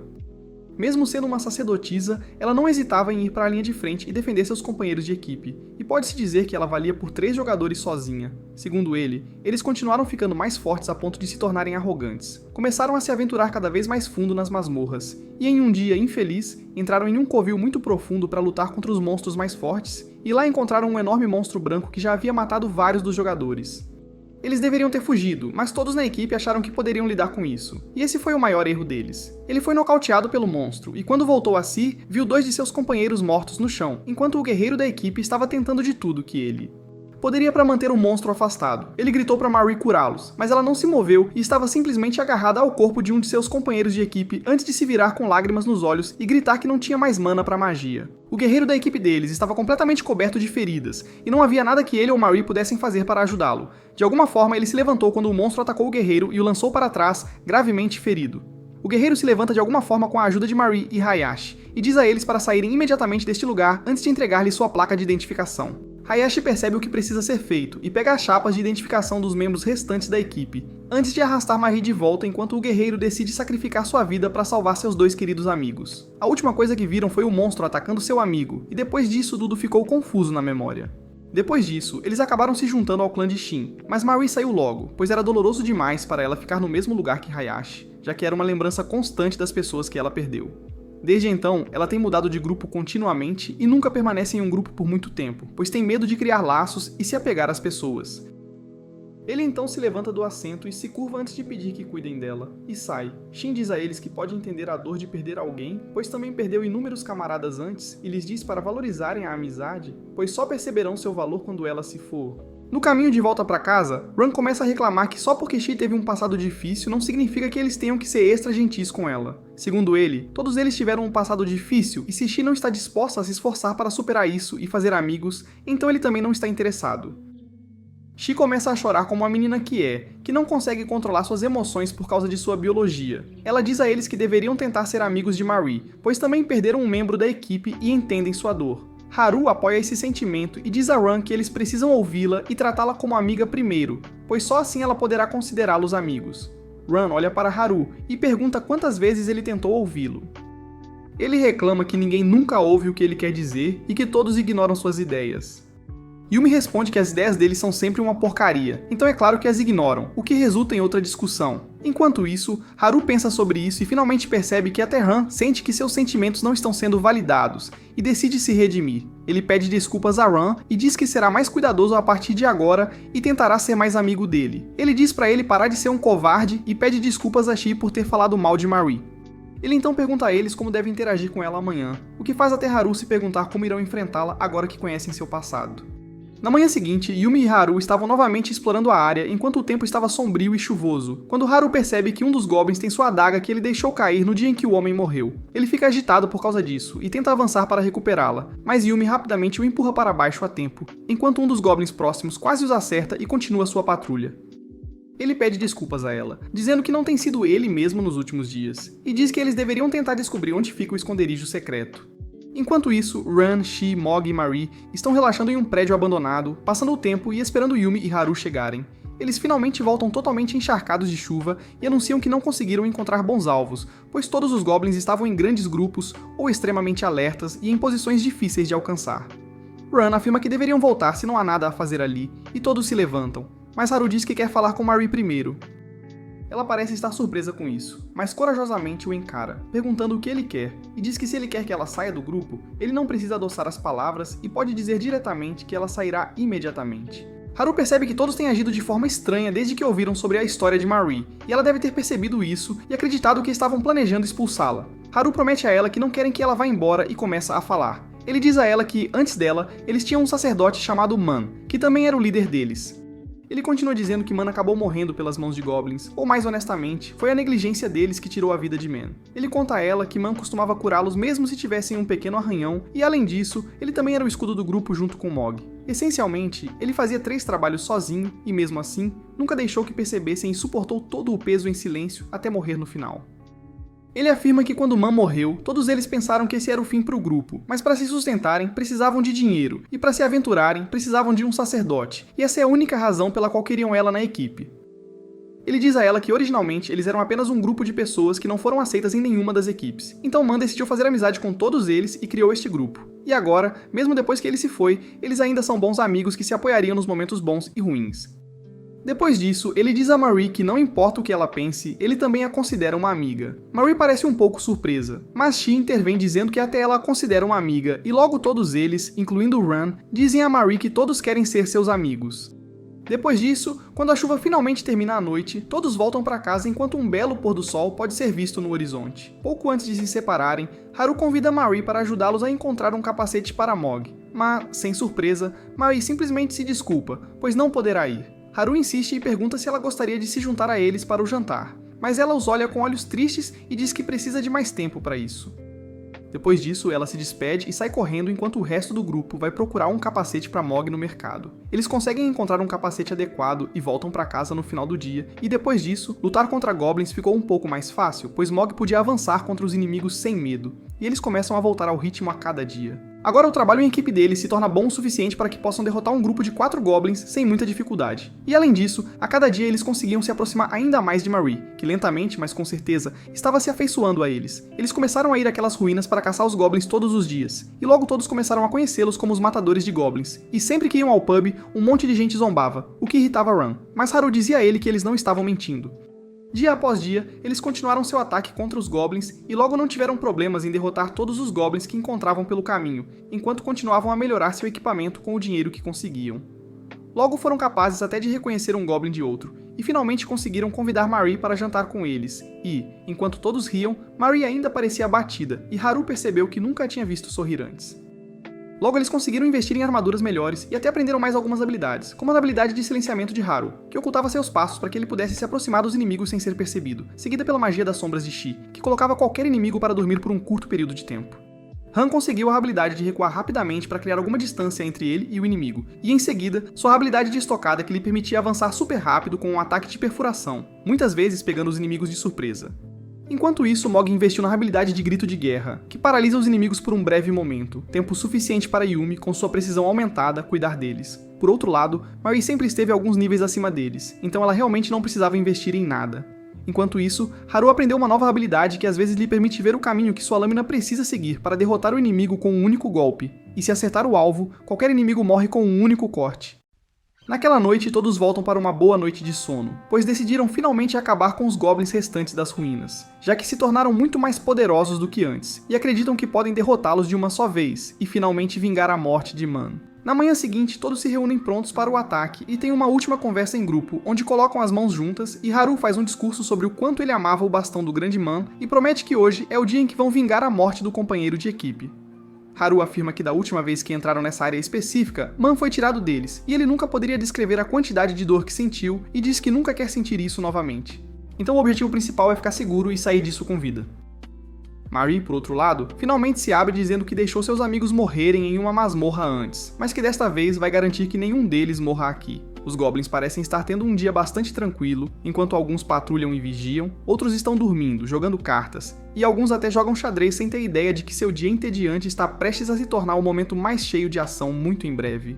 Speaker 1: Mesmo sendo uma sacerdotisa, ela não hesitava em ir para a linha de frente e defender seus companheiros de equipe, e pode-se dizer que ela valia por 3 jogadores sozinha. Segundo ele, eles continuaram ficando mais fortes a ponto de se tornarem arrogantes. Começaram a se aventurar cada vez mais fundo nas masmorras, e em um dia infeliz, entraram em um covil muito profundo para lutar contra os monstros mais fortes, e lá encontraram um enorme monstro branco que já havia matado vários dos jogadores. Eles deveriam ter fugido, mas todos na equipe acharam que poderiam lidar com isso. E esse foi o maior erro deles. Ele foi nocauteado pelo monstro, e quando voltou a si, viu 2 de seus companheiros mortos no chão, enquanto o guerreiro da equipe estava tentando de tudo que ele poderia para manter o monstro afastado. Ele gritou para Marie curá-los, mas ela não se moveu e estava simplesmente agarrada ao corpo de um de seus companheiros de equipe antes de se virar com lágrimas nos olhos e gritar que não tinha mais mana para magia. O guerreiro da equipe deles estava completamente coberto de feridas, e não havia nada que ele ou Marie pudessem fazer para ajudá-lo. De alguma forma, ele se levantou quando o monstro atacou o guerreiro e o lançou para trás, gravemente ferido. O guerreiro se levanta de alguma forma com a ajuda de Marie e Hayashi, e diz a eles para saírem imediatamente deste lugar antes de entregar-lhe sua placa de identificação. Hayashi percebe o que precisa ser feito e pega as chapas de identificação dos membros restantes da equipe, antes de arrastar Marie de volta enquanto o guerreiro decide sacrificar sua vida para salvar seus 2 queridos amigos. A última coisa que viram foi o monstro atacando seu amigo, e depois disso tudo ficou confuso na memória. Depois disso, eles acabaram se juntando ao clã de Shin, mas Marie saiu logo, pois era doloroso demais para ela ficar no mesmo lugar que Hayashi, já que era uma lembrança constante das pessoas que ela perdeu. Desde então, ela tem mudado de grupo continuamente e nunca permanece em um grupo por muito tempo, pois tem medo de criar laços e se apegar às pessoas. Ele então se levanta do assento e se curva antes de pedir que cuidem dela, e sai. Shin diz a eles que pode entender a dor de perder alguém, pois também perdeu inúmeros camaradas antes, e lhes diz para valorizarem a amizade, pois só perceberão seu valor quando ela se for. No caminho de volta para casa, Ran começa a reclamar que só porque Shi teve um passado difícil não significa que eles tenham que ser extra gentis com ela. Segundo ele, todos eles tiveram um passado difícil e se Shi não está disposta a se esforçar para superar isso e fazer amigos, então ele também não está interessado. Shi começa a chorar como a menina que não consegue controlar suas emoções por causa de sua biologia. Ela diz a eles que deveriam tentar ser amigos de Marie, pois também perderam um membro da equipe e entendem sua dor. Haru apoia esse sentimento e diz a Ran que eles precisam ouvi-la e tratá-la como amiga primeiro, pois só assim ela poderá considerá-los amigos. Ran olha para Haru e pergunta quantas vezes ele tentou ouvi-lo. Ele reclama que ninguém nunca ouve o que ele quer dizer e que todos ignoram suas ideias. Yumi responde que as ideias dele são sempre uma porcaria, então é claro que as ignoram, o que resulta em outra discussão. Enquanto isso, Haru pensa sobre isso e finalmente percebe que até Han sente que seus sentimentos não estão sendo validados, e decide se redimir. Ele pede desculpas a Ran e diz que será mais cuidadoso a partir de agora e tentará ser mais amigo dele. Ele diz pra ele parar de ser um covarde e pede desculpas a Shi por ter falado mal de Marie. Ele então pergunta a eles como devem interagir com ela amanhã, o que faz até Haru se perguntar como irão enfrentá-la agora que conhecem seu passado. Na manhã seguinte, Yumi e Haru estavam novamente explorando a área enquanto o tempo estava sombrio e chuvoso, quando Haru percebe que um dos goblins tem sua adaga que ele deixou cair no dia em que o homem morreu. Ele fica agitado por causa disso e tenta avançar para recuperá-la, mas Yumi rapidamente o empurra para baixo a tempo, enquanto um dos goblins próximos quase os acerta e continua sua patrulha. Ele pede desculpas a ela, dizendo que não tem sido ele mesmo nos últimos dias, e diz que eles deveriam tentar descobrir onde fica o esconderijo secreto. Enquanto isso, Ran, Shi, Mog e Marie estão relaxando em um prédio abandonado, passando o tempo e esperando Yumi e Haru chegarem. Eles finalmente voltam totalmente encharcados de chuva e anunciam que não conseguiram encontrar bons alvos, pois todos os goblins estavam em grandes grupos ou extremamente alertas e em posições difíceis de alcançar. Ran afirma que deveriam voltar se não há nada a fazer ali, e todos se levantam, mas Haru diz que quer falar com Marie primeiro. Ela parece estar surpresa com isso, mas corajosamente o encara, perguntando o que ele quer, e diz que se ele quer que ela saia do grupo, ele não precisa adoçar as palavras e pode dizer diretamente que ela sairá imediatamente. Haru percebe que todos têm agido de forma estranha desde que ouviram sobre a história de Marie, e ela deve ter percebido isso e acreditado que estavam planejando expulsá-la. Haru promete a ela que não querem que ela vá embora e começa a falar. Ele diz a ela que, antes dela, eles tinham um sacerdote chamado Man, que também era o líder deles. Ele continua dizendo que Man acabou morrendo pelas mãos de goblins, ou mais honestamente, foi a negligência deles que tirou a vida de Man. Ele conta a ela que Man costumava curá-los mesmo se tivessem um pequeno arranhão, e além disso, ele também era o escudo do grupo junto com Mog. Essencialmente, ele fazia 3 trabalhos sozinho, e mesmo assim, nunca deixou que percebessem e suportou todo o peso em silêncio até morrer no final. Ele afirma que quando Man morreu, todos eles pensaram que esse era o fim para o grupo, mas para se sustentarem precisavam de dinheiro, e para se aventurarem precisavam de um sacerdote, e essa é a única razão pela qual queriam ela na equipe. Ele diz a ela que originalmente eles eram apenas um grupo de pessoas que não foram aceitas em nenhuma das equipes, então Man decidiu fazer amizade com todos eles e criou este grupo. E agora, mesmo depois que ele se foi, eles ainda são bons amigos que se apoiariam nos momentos bons e ruins. Depois disso, ele diz a Marie que não importa o que ela pense, ele também a considera uma amiga. Marie parece um pouco surpresa, mas Shi intervém dizendo que até ela a considera uma amiga, e logo todos eles, incluindo Ran, dizem a Marie que todos querem ser seus amigos. Depois disso, quando a chuva finalmente termina à noite, todos voltam para casa enquanto um belo pôr do sol pode ser visto no horizonte. Pouco antes de se separarem, Haru convida Marie para ajudá-los a encontrar um capacete para Mog, mas, sem surpresa, Marie simplesmente se desculpa, pois não poderá ir. Haru insiste e pergunta se ela gostaria de se juntar a eles para o jantar, mas ela os olha com olhos tristes e diz que precisa de mais tempo para isso. Depois disso, ela se despede e sai correndo enquanto o resto do grupo vai procurar um capacete para Mog no mercado. Eles conseguem encontrar um capacete adequado e voltam para casa no final do dia, e depois disso, lutar contra goblins ficou um pouco mais fácil, pois Mog podia avançar contra os inimigos sem medo, e eles começam a voltar ao ritmo a cada dia. Agora o trabalho em equipe deles se torna bom o suficiente para que possam derrotar um grupo de 4 goblins sem muita dificuldade. E além disso, a cada dia eles conseguiam se aproximar ainda mais de Marie, que lentamente, mas com certeza, estava se afeiçoando a eles. Eles começaram a ir àquelas ruínas para caçar os goblins todos os dias, e logo todos começaram a conhecê-los como os matadores de goblins. E sempre que iam ao pub, um monte de gente zombava, o que irritava Ran, mas Haru dizia a ele que eles não estavam mentindo. Dia após dia, eles continuaram seu ataque contra os goblins e logo não tiveram problemas em derrotar todos os goblins que encontravam pelo caminho, enquanto continuavam a melhorar seu equipamento com o dinheiro que conseguiam. Logo foram capazes até de reconhecer um goblin de outro, e finalmente conseguiram convidar Marie para jantar com eles, e, enquanto todos riam, Marie ainda parecia abatida, e Haru percebeu que nunca a tinha visto sorrir antes. Logo eles conseguiram investir em armaduras melhores e até aprenderam mais algumas habilidades, como a habilidade de silenciamento de Haru, que ocultava seus passos para que ele pudesse se aproximar dos inimigos sem ser percebido, seguida pela magia das sombras de Shi, que colocava qualquer inimigo para dormir por um curto período de tempo. Han conseguiu a habilidade de recuar rapidamente para criar alguma distância entre ele e o inimigo, e em seguida, sua habilidade de estocada que lhe permitia avançar super rápido com um ataque de perfuração, muitas vezes pegando os inimigos de surpresa. Enquanto isso, Mog investiu na habilidade de Grito de Guerra, que paralisa os inimigos por um breve momento, tempo suficiente para Yumi, com sua precisão aumentada, cuidar deles. Por outro lado, Marie sempre esteve alguns níveis acima deles, então ela realmente não precisava investir em nada. Enquanto isso, Haru aprendeu uma nova habilidade que às vezes lhe permite ver o caminho que sua lâmina precisa seguir para derrotar o inimigo com um único golpe, e se acertar o alvo, qualquer inimigo morre com um único corte. Naquela noite, todos voltam para uma boa noite de sono, pois decidiram finalmente acabar com os goblins restantes das ruínas, já que se tornaram muito mais poderosos do que antes, e acreditam que podem derrotá-los de uma só vez, e finalmente vingar a morte de Man. Na manhã seguinte, todos se reúnem prontos para o ataque e têm uma última conversa em grupo, onde colocam as mãos juntas e Haru faz um discurso sobre o quanto ele amava o bastão do grande Man e promete que hoje é o dia em que vão vingar a morte do companheiro de equipe. Haru afirma que da última vez que entraram nessa área específica, Man foi tirado deles, e ele nunca poderia descrever a quantidade de dor que sentiu, e diz que nunca quer sentir isso novamente. Então o objetivo principal é ficar seguro e sair disso com vida. Marie, por outro lado, finalmente se abre dizendo que deixou seus amigos morrerem em uma masmorra antes, mas que desta vez vai garantir que nenhum deles morra aqui. Os goblins parecem estar tendo um dia bastante tranquilo, enquanto alguns patrulham e vigiam, outros estão dormindo, jogando cartas, e alguns até jogam xadrez sem ter ideia de que seu dia entediante está prestes a se tornar o momento mais cheio de ação muito em breve.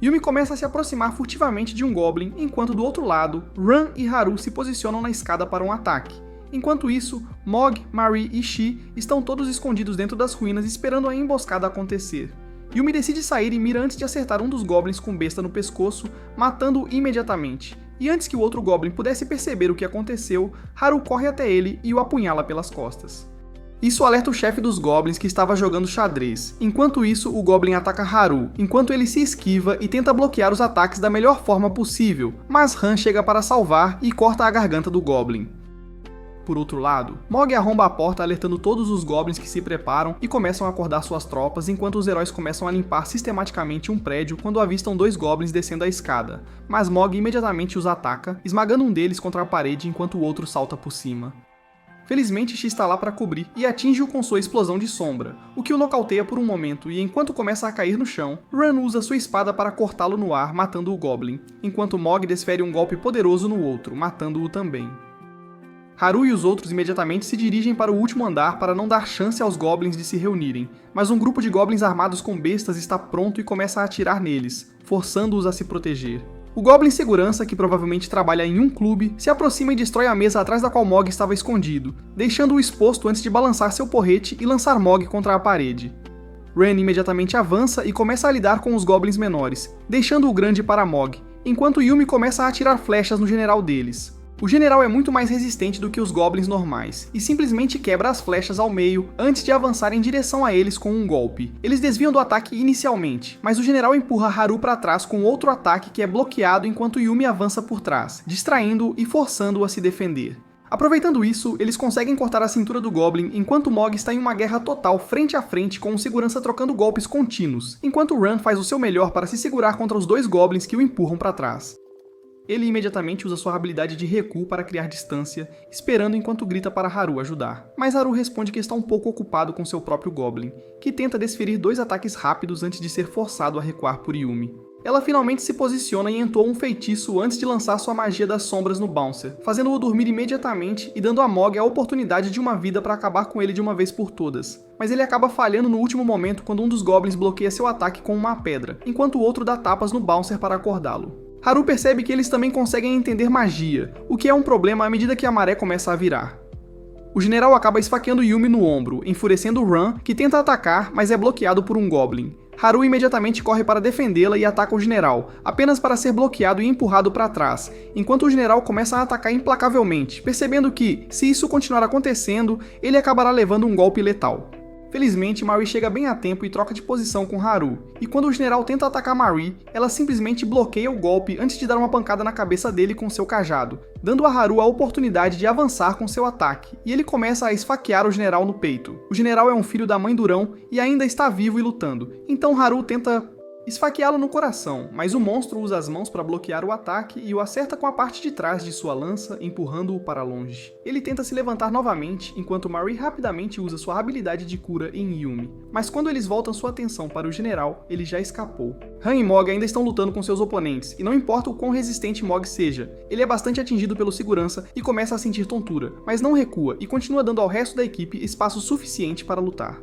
Speaker 1: Yumi começa a se aproximar furtivamente de um goblin, enquanto do outro lado, Ran e Haru se posicionam na escada para um ataque. Enquanto isso, Mog, Marie e Shi estão todos escondidos dentro das ruínas esperando a emboscada acontecer. Yumi decide sair e mira antes de acertar um dos goblins com besta no pescoço, matando-o imediatamente. E antes que o outro goblin pudesse perceber o que aconteceu, Haru corre até ele e o apunhala pelas costas. Isso alerta o chefe dos goblins que estava jogando xadrez. Enquanto isso, o goblin ataca Haru, enquanto ele se esquiva e tenta bloquear os ataques da melhor forma possível, mas Han chega para salvar e corta a garganta do goblin. Por outro lado, Mog arromba a porta alertando todos os goblins que se preparam e começam a acordar suas tropas enquanto os heróis começam a limpar sistematicamente um prédio quando avistam 2 goblins descendo a escada, mas Mog imediatamente os ataca, esmagando um deles contra a parede enquanto o outro salta por cima. Felizmente X está lá para cobrir e atinge-o com sua explosão de sombra, o que o nocauteia por um momento e enquanto começa a cair no chão, Ran usa sua espada para cortá-lo no ar, matando o goblin, enquanto Mog desfere um golpe poderoso no outro, matando-o também. Haru e os outros imediatamente se dirigem para o último andar para não dar chance aos goblins de se reunirem, mas um grupo de goblins armados com bestas está pronto e começa a atirar neles, forçando-os a se proteger. O Goblin Segurança, que provavelmente trabalha em um clube, se aproxima e destrói a mesa atrás da qual Mog estava escondido, deixando-o exposto antes de balançar seu porrete e lançar Mog contra a parede. Ren imediatamente avança e começa a lidar com os goblins menores, deixando o grande para Mog, enquanto Yumi começa a atirar flechas no general deles. O general é muito mais resistente do que os goblins normais, e simplesmente quebra as flechas ao meio antes de avançar em direção a eles com um golpe. Eles desviam do ataque inicialmente, mas o general empurra Haru para trás com outro ataque que é bloqueado enquanto Yumi avança por trás, distraindo-o e forçando-o a se defender. Aproveitando isso, eles conseguem cortar a cintura do Goblin enquanto Mog está em uma guerra total frente a frente com o segurança trocando golpes contínuos, enquanto Ran faz o seu melhor para se segurar contra os 2 Goblins que o empurram para trás. Ele imediatamente usa sua habilidade de recuo para criar distância, esperando enquanto grita para Haru ajudar. Mas Haru responde que está um pouco ocupado com seu próprio Goblin, que tenta desferir 2 ataques rápidos antes de ser forçado a recuar por Yumi. Ela finalmente se posiciona e entoa um feitiço antes de lançar sua magia das sombras no Bouncer, fazendo-o dormir imediatamente e dando a Mog a oportunidade de uma vida para acabar com ele de uma vez por todas. Mas ele acaba falhando no último momento quando um dos Goblins bloqueia seu ataque com uma pedra, enquanto o outro dá tapas no Bouncer para acordá-lo. Haru percebe que eles também conseguem entender magia, o que é um problema à medida que a maré começa a virar. O general acaba esfaqueando Yumi no ombro, enfurecendo Ran, que tenta atacar, mas é bloqueado por um Goblin. Haru imediatamente corre para defendê-la e ataca o general, apenas para ser bloqueado e empurrado para trás, enquanto o general começa a atacar implacavelmente, percebendo que, se isso continuar acontecendo, ele acabará levando um golpe letal. Felizmente, Marie chega bem a tempo e troca de posição com Haru, e quando o general tenta atacar Marie, ela simplesmente bloqueia o golpe antes de dar uma pancada na cabeça dele com seu cajado, dando a Haru a oportunidade de avançar com seu ataque, e ele começa a esfaquear o general no peito. O general é um filho da mãe Durão e ainda está vivo e lutando, então Haru tenta esfaqueá-lo no coração, mas o monstro usa as mãos para bloquear o ataque e o acerta com a parte de trás de sua lança, empurrando-o para longe. Ele tenta se levantar novamente, enquanto Marie rapidamente usa sua habilidade de cura em Yumi, mas quando eles voltam sua atenção para o general, ele já escapou. Han e Mog ainda estão lutando com seus oponentes, e não importa o quão resistente Mog seja, ele é bastante atingido pelo segurança e começa a sentir tontura, mas não recua e continua dando ao resto da equipe espaço suficiente para lutar.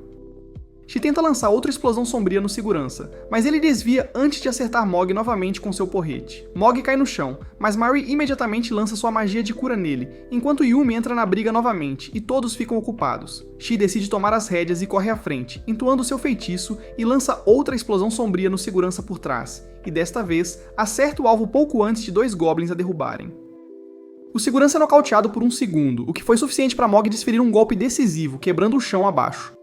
Speaker 1: Shi tenta lançar outra explosão sombria no segurança, mas ele desvia antes de acertar Mog novamente com seu porrete. Mog cai no chão, mas Marie imediatamente lança sua magia de cura nele, enquanto Yumi entra na briga novamente e todos ficam ocupados. Shi decide tomar as rédeas e corre à frente, entoando seu feitiço e lança outra explosão sombria no segurança por trás, e desta vez acerta o alvo pouco antes de 2 Goblins a derrubarem. O segurança é nocauteado por um segundo, o que foi suficiente para Mog desferir um golpe decisivo, quebrando o chão abaixo.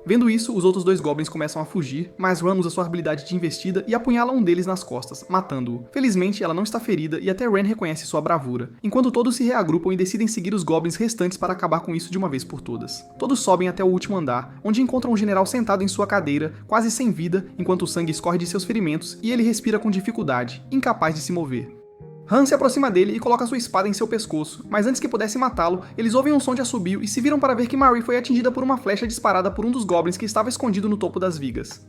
Speaker 1: Vendo isso, os outros 2 Goblins começam a fugir, mas Ran usa sua habilidade de investida e apunhala um deles nas costas, matando-o. Felizmente, ela não está ferida e até Ren reconhece sua bravura, enquanto todos se reagrupam e decidem seguir os Goblins restantes para acabar com isso de uma vez por todas. Todos sobem até o último andar, onde encontram o general sentado em sua cadeira, quase sem vida, enquanto o sangue escorre de seus ferimentos e ele respira com dificuldade, incapaz de se mover. Han se aproxima dele e coloca sua espada em seu pescoço, mas antes que pudesse matá-lo, eles ouvem um som de assobio e se viram para ver que Marie foi atingida por uma flecha disparada por um dos Goblins que estava escondido no topo das vigas.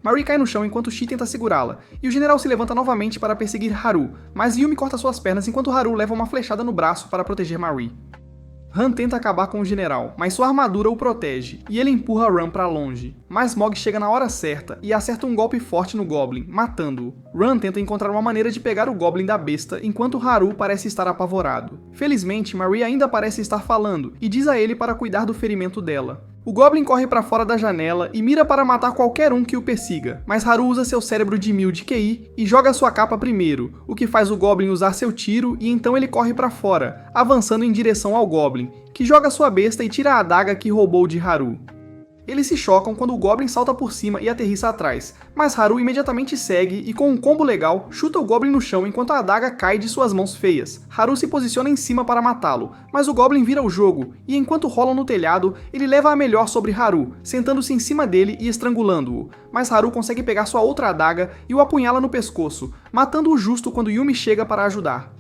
Speaker 1: Marie cai no chão enquanto Shi tenta segurá-la, e o general se levanta novamente para perseguir Haru, mas Yumi corta suas pernas enquanto Haru leva uma flechada no braço para proteger Marie. Han tenta acabar com o general, mas sua armadura o protege, e ele empurra Ran para longe. Mas Mog chega na hora certa e acerta um golpe forte no Goblin, matando-o. Ran tenta encontrar uma maneira de pegar o Goblin da besta, enquanto Haru parece estar apavorado. Felizmente, Marie ainda parece estar falando, e diz a ele para cuidar do ferimento dela. O Goblin corre para fora da janela e mira para matar qualquer um que o persiga, mas Haru usa seu cérebro de 1000 de QI e joga sua capa primeiro, o que faz o Goblin usar seu tiro e então ele corre para fora, avançando em direção ao Goblin, que joga sua besta e tira a adaga que roubou de Haru. Eles se chocam quando o Goblin salta por cima e aterrissa atrás, mas Haru imediatamente segue e com um combo legal, chuta o Goblin no chão enquanto a adaga cai de suas mãos feias. Haru se posiciona em cima para matá-lo, mas o Goblin vira o jogo, e enquanto rolam no telhado, ele leva a melhor sobre Haru, sentando-se em cima dele e estrangulando-o. Mas Haru consegue pegar sua outra adaga e o apunhala no pescoço, matando-o justo quando Yumi chega para ajudar.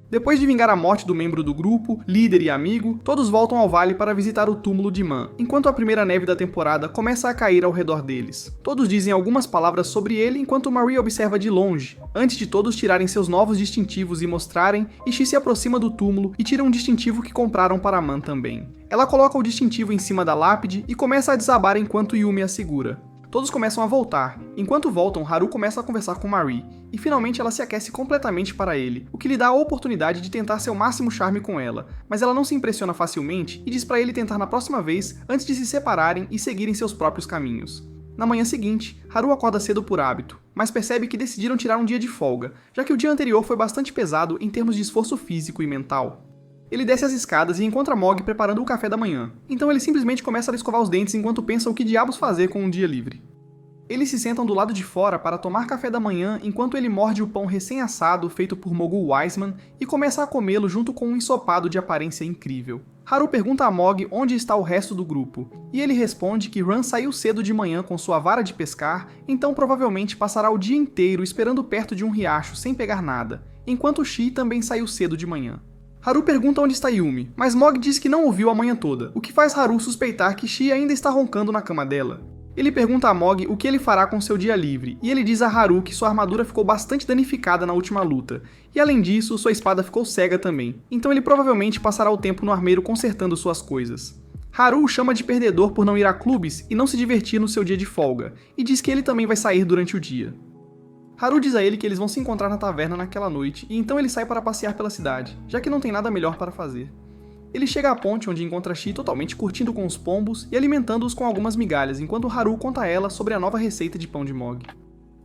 Speaker 1: Depois de vingar a morte do membro do grupo, líder e amigo, todos voltam ao vale para visitar o túmulo de Man, enquanto a primeira neve da temporada começa a cair ao redor deles. Todos dizem algumas palavras sobre ele enquanto Marie observa de longe, antes de todos tirarem seus novos distintivos e mostrarem, Shi se aproxima do túmulo e tira um distintivo que compraram para Man também. Ela coloca o distintivo em cima da lápide e começa a desabar enquanto Yumi a segura. Todos começam a voltar. Enquanto voltam, Haru começa a conversar com Marie, e finalmente ela se aquece completamente para ele, o que lhe dá a oportunidade de tentar seu máximo charme com ela, mas ela não se impressiona facilmente e diz para ele tentar na próxima vez antes de se separarem e seguirem seus próprios caminhos. Na manhã seguinte, Haru acorda cedo por hábito, mas percebe que decidiram tirar um dia de folga, já que o dia anterior foi bastante pesado em termos de esforço físico e mental. Ele desce as escadas e encontra Mog preparando o café da manhã, então ele simplesmente começa a escovar os dentes enquanto pensa o que diabos fazer com um dia livre. Eles se sentam do lado de fora para tomar café da manhã enquanto ele morde o pão recém-assado feito por Mogul Wiseman e começa a comê-lo junto com um ensopado de aparência incrível. Haru pergunta a Mog onde está o resto do grupo, e ele responde que Ran saiu cedo de manhã com sua vara de pescar, então provavelmente passará o dia inteiro esperando perto de um riacho sem pegar nada, enquanto Shi também saiu cedo de manhã. Haru pergunta onde está Yumi, mas Mog diz que não ouviu a manhã toda, o que faz Haru suspeitar que Shi ainda está roncando na cama dela. Ele pergunta a Mog o que ele fará com seu dia livre, e ele diz a Haru que sua armadura ficou bastante danificada na última luta, e além disso, sua espada ficou cega também, então ele provavelmente passará o tempo no armeiro consertando suas coisas. Haru o chama de perdedor por não ir a clubes e não se divertir no seu dia de folga, e diz que ele também vai sair durante o dia. Haru diz a ele que eles vão se encontrar na taverna naquela noite, e então ele sai para passear pela cidade, já que não tem nada melhor para fazer. Ele chega à ponte onde encontra Shi totalmente curtindo com os pombos e alimentando-os com algumas migalhas, enquanto Haru conta a ela sobre a nova receita de pão de Mog.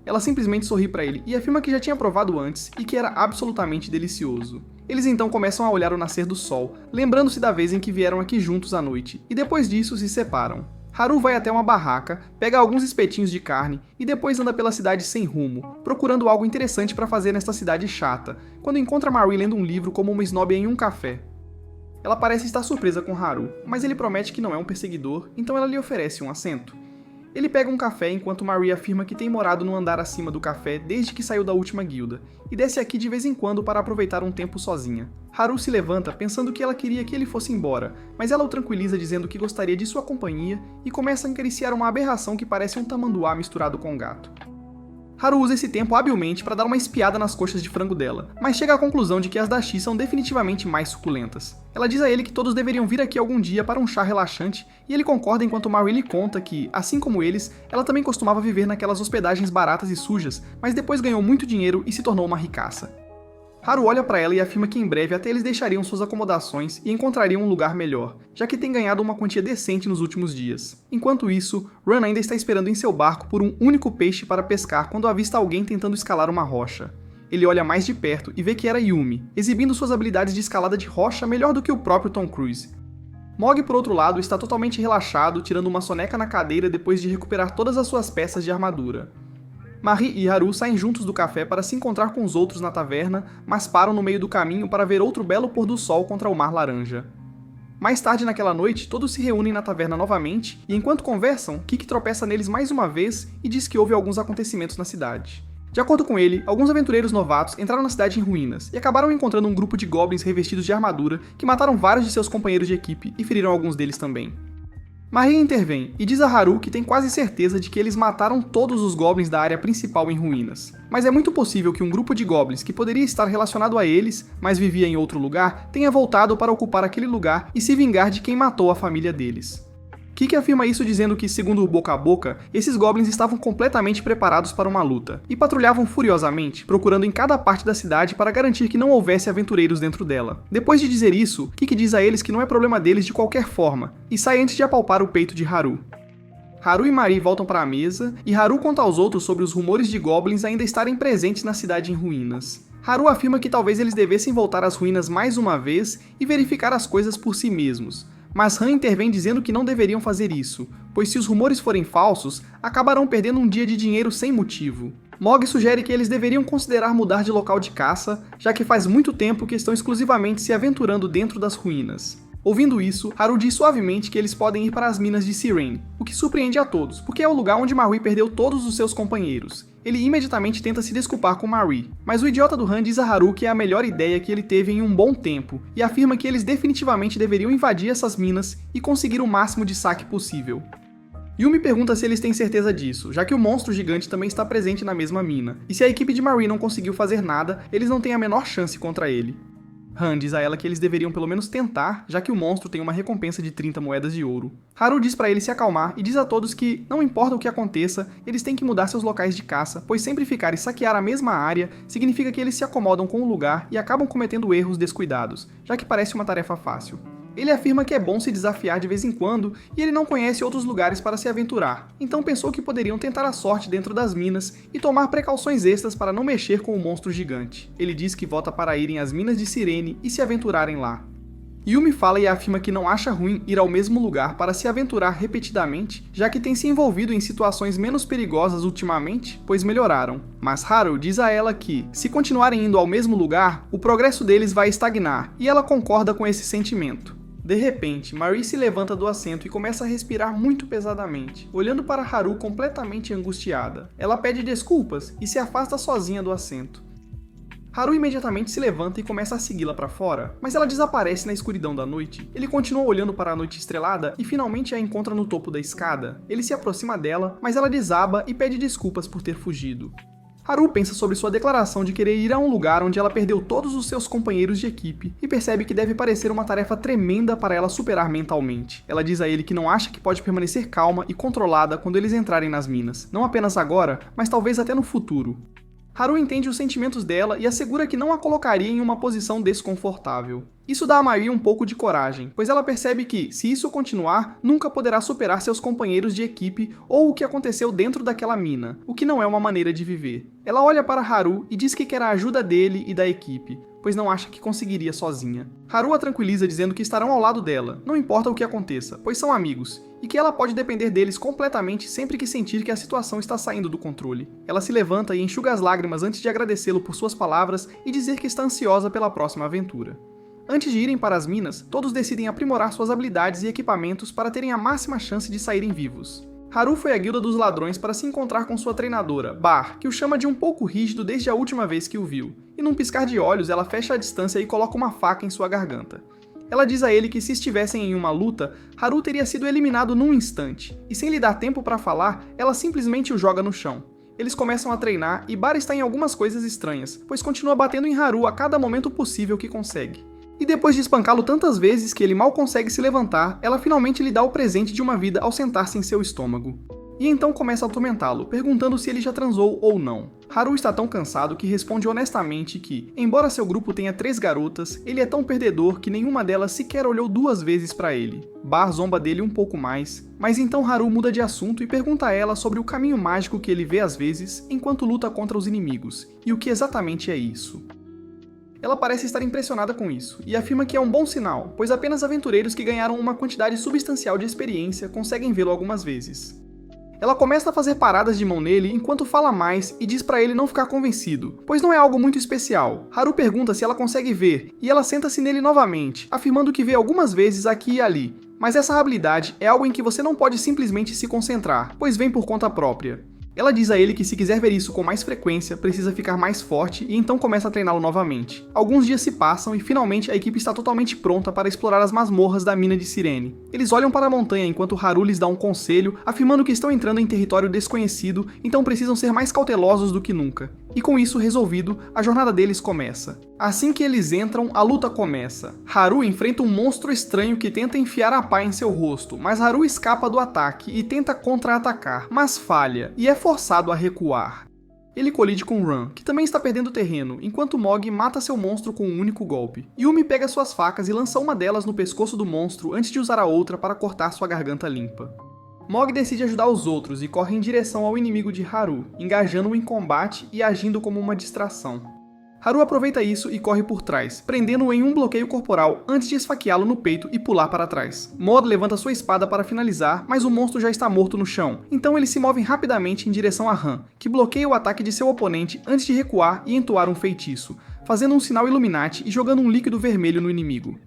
Speaker 1: Ela simplesmente sorri para ele e afirma que já tinha provado antes e que era absolutamente delicioso. Eles então começam a olhar o nascer do sol, lembrando-se da vez em que vieram aqui juntos à noite, e depois disso se separam. Haru vai até uma barraca, pega alguns espetinhos de carne e depois anda pela cidade sem rumo, procurando algo interessante para fazer nesta cidade chata, quando encontra Marie lendo um livro como uma snob em um café. Ela parece estar surpresa com Haru, mas ele promete que não é um perseguidor, então ela lhe oferece um assento. Ele pega um café enquanto Marie afirma que tem morado no andar acima do café desde que saiu da última guilda, e desce aqui de vez em quando para aproveitar um tempo sozinha. Haru se levanta pensando que ela queria que ele fosse embora, mas ela o tranquiliza dizendo que gostaria de sua companhia e começa a acariciar uma aberração que parece um tamanduá misturado com gato. Haru usa esse tempo habilmente para dar uma espiada nas coxas de frango dela, mas chega à conclusão de que as da Shi são definitivamente mais suculentas. Ela diz a ele que todos deveriam vir aqui algum dia para um chá relaxante, e ele concorda enquanto Marie lhe conta que, assim como eles, ela também costumava viver naquelas hospedagens baratas e sujas, mas depois ganhou muito dinheiro e se tornou uma ricaça. Haru olha para ela e afirma que em breve até eles deixariam suas acomodações e encontrariam um lugar melhor, já que tem ganhado uma quantia decente nos últimos dias. Enquanto isso, Ran ainda está esperando em seu barco por um único peixe para pescar quando avista alguém tentando escalar uma rocha. Ele olha mais de perto e vê que era Yumi, exibindo suas habilidades de escalada de rocha melhor do que o próprio Tom Cruise. Mog, por outro lado, está totalmente relaxado, tirando uma soneca na cadeira depois de recuperar todas as suas peças de armadura. Marie e Haru saem juntos do café para se encontrar com os outros na taverna, mas param no meio do caminho para ver outro belo pôr do sol contra o mar laranja. Mais tarde naquela noite, todos se reúnem na taverna novamente, e enquanto conversam, Kik tropeça neles mais uma vez e diz que houve alguns acontecimentos na cidade. De acordo com ele, alguns aventureiros novatos entraram na cidade em ruínas e acabaram encontrando um grupo de goblins revestidos de armadura que mataram vários de seus companheiros de equipe e feriram alguns deles também. Marie intervém e diz a Haru que tem quase certeza de que eles mataram todos os goblins da área principal em ruínas. Mas é muito possível que um grupo de goblins que poderia estar relacionado a eles, mas vivia em outro lugar, tenha voltado para ocupar aquele lugar e se vingar de quem matou a família deles. Kik afirma isso dizendo que, segundo o boca a boca, esses goblins estavam completamente preparados para uma luta, e patrulhavam furiosamente, procurando em cada parte da cidade para garantir que não houvesse aventureiros dentro dela. Depois de dizer isso, Kik diz a eles que não é problema deles de qualquer forma, e sai antes de apalpar o peito de Haru. Haru e Marie voltam para a mesa, e Haru conta aos outros sobre os rumores de goblins ainda estarem presentes na cidade em ruínas. Haru afirma que talvez eles devessem voltar às ruínas mais uma vez e verificar as coisas por si mesmos, mas Han intervém dizendo que não deveriam fazer isso, pois se os rumores forem falsos, acabarão perdendo um dia de dinheiro sem motivo. Mog sugere que eles deveriam considerar mudar de local de caça, já que faz muito tempo que estão exclusivamente se aventurando dentro das ruínas. Ouvindo isso, Haru diz suavemente que eles podem ir para as minas de Sirene, o que surpreende a todos, porque é o lugar onde Marie perdeu todos os seus companheiros. Ele imediatamente tenta se desculpar com Marie, mas o idiota do Han diz a Haru que é a melhor ideia que ele teve em um bom tempo, e afirma que eles definitivamente deveriam invadir essas minas e conseguir o máximo de saque possível. Yumi pergunta se eles têm certeza disso, já que o monstro gigante também está presente na mesma mina, e se a equipe de Marie não conseguiu fazer nada, eles não têm a menor chance contra ele. Han diz a ela que eles deveriam pelo menos tentar, já que o monstro tem uma recompensa de 30 moedas de ouro. Haru diz para ele se acalmar e diz a todos que, não importa o que aconteça, eles têm que mudar seus locais de caça, pois sempre ficar e saquear a mesma área significa que eles se acomodam com o lugar e acabam cometendo erros descuidados, já que parece uma tarefa fácil. Ele afirma que é bom se desafiar de vez em quando e ele não conhece outros lugares para se aventurar, então pensou que poderiam tentar a sorte dentro das minas e tomar precauções extras para não mexer com o monstro gigante. Ele diz que vota para irem às minas de Sirene e se aventurarem lá. Yumi fala e afirma que não acha ruim ir ao mesmo lugar para se aventurar repetidamente, já que tem se envolvido em situações menos perigosas ultimamente, pois melhoraram. Mas Haru diz a ela que, se continuarem indo ao mesmo lugar, o progresso deles vai estagnar, e ela concorda com esse sentimento. De repente, Marie se levanta do assento e começa a respirar muito pesadamente, olhando para Haru completamente angustiada. Ela pede desculpas e se afasta sozinha do assento. Haru imediatamente se levanta e começa a segui-la para fora, mas ela desaparece na escuridão da noite. Ele continua olhando para a noite estrelada e finalmente a encontra no topo da escada. Ele se aproxima dela, mas ela desaba e pede desculpas por ter fugido. Haru pensa sobre sua declaração de querer ir a um lugar onde ela perdeu todos os seus companheiros de equipe e percebe que deve parecer uma tarefa tremenda para ela superar mentalmente. Ela diz a ele que não acha que pode permanecer calma e controlada quando eles entrarem nas minas, não apenas agora, mas talvez até no futuro. Haru entende os sentimentos dela e assegura que não a colocaria em uma posição desconfortável. Isso dá a Marie um pouco de coragem, pois ela percebe que, se isso continuar, nunca poderá superar seus companheiros de equipe ou o que aconteceu dentro daquela mina, o que não é uma maneira de viver. Ela olha para Haru e diz que quer a ajuda dele e da equipe, pois não acha que conseguiria sozinha. Haru a tranquiliza dizendo que estarão ao lado dela, não importa o que aconteça, pois são amigos, e que ela pode depender deles completamente sempre que sentir que a situação está saindo do controle. Ela se levanta e enxuga as lágrimas antes de agradecê-lo por suas palavras e dizer que está ansiosa pela próxima aventura. Antes de irem para as minas, todos decidem aprimorar suas habilidades e equipamentos para terem a máxima chance de saírem vivos. Haru foi à Guilda dos Ladrões para se encontrar com sua treinadora, Bar, que o chama de um pouco rígido desde a última vez que o viu, e num piscar de olhos ela fecha a distância e coloca uma faca em sua garganta. Ela diz a ele que se estivessem em uma luta, Haru teria sido eliminado num instante, e sem lhe dar tempo para falar, ela simplesmente o joga no chão. Eles começam a treinar e Bar está em algumas coisas estranhas, pois continua batendo em Haru a cada momento possível que consegue. E depois de espancá-lo tantas vezes que ele mal consegue se levantar, ela finalmente lhe dá o presente de uma vida ao sentar-se em seu estômago. E então começa a atormentá-lo, perguntando se ele já transou ou não. Haru está tão cansado que responde honestamente que, embora seu grupo tenha 3 garotas, ele é tão perdedor que nenhuma delas sequer olhou 2 vezes para ele. Bar zomba dele um pouco mais, mas então Haru muda de assunto e pergunta a ela sobre o caminho mágico que ele vê às vezes enquanto luta contra os inimigos, e o que exatamente é isso. Ela parece estar impressionada com isso, e afirma que é um bom sinal, pois apenas aventureiros que ganharam uma quantidade substancial de experiência conseguem vê-lo algumas vezes. Ela começa a fazer paradas de mão nele enquanto fala mais e diz para ele não ficar convencido, pois não é algo muito especial. Haru pergunta se ela consegue ver, e ela senta-se nele novamente, afirmando que vê algumas vezes aqui e ali, mas essa habilidade é algo em que você não pode simplesmente se concentrar, pois vem por conta própria. Ela diz a ele que se quiser ver isso com mais frequência, precisa ficar mais forte e então começa a treiná-lo novamente. Alguns dias se passam e finalmente a equipe está totalmente pronta para explorar as masmorras da mina de Sirene. Eles olham para a montanha enquanto Haru lhes dá um conselho, afirmando que estão entrando em território desconhecido, então precisam ser mais cautelosos do que nunca. E com isso resolvido, a jornada deles começa. Assim que eles entram, a luta começa. Haru enfrenta um monstro estranho que tenta enfiar a pá em seu rosto, mas Haru escapa do ataque e tenta contra-atacar, mas falha, e é forçado a recuar. Ele colide com Ran, que também está perdendo terreno, enquanto Mog mata seu monstro com um único golpe. Yumi pega suas facas e lança uma delas no pescoço do monstro antes de usar a outra para cortar sua garganta limpa. Mog decide ajudar os outros e corre em direção ao inimigo de Haru, engajando-o em combate e agindo como uma distração. Haru aproveita isso e corre por trás, prendendo-o em um bloqueio corporal antes de esfaqueá-lo no peito e pular para trás. Mod levanta sua espada para finalizar, mas o monstro já está morto no chão, então eles se movem rapidamente em direção a Han, que bloqueia o ataque de seu oponente antes de recuar e entoar um feitiço, fazendo um sinal Illuminati e jogando um líquido vermelho no inimigo.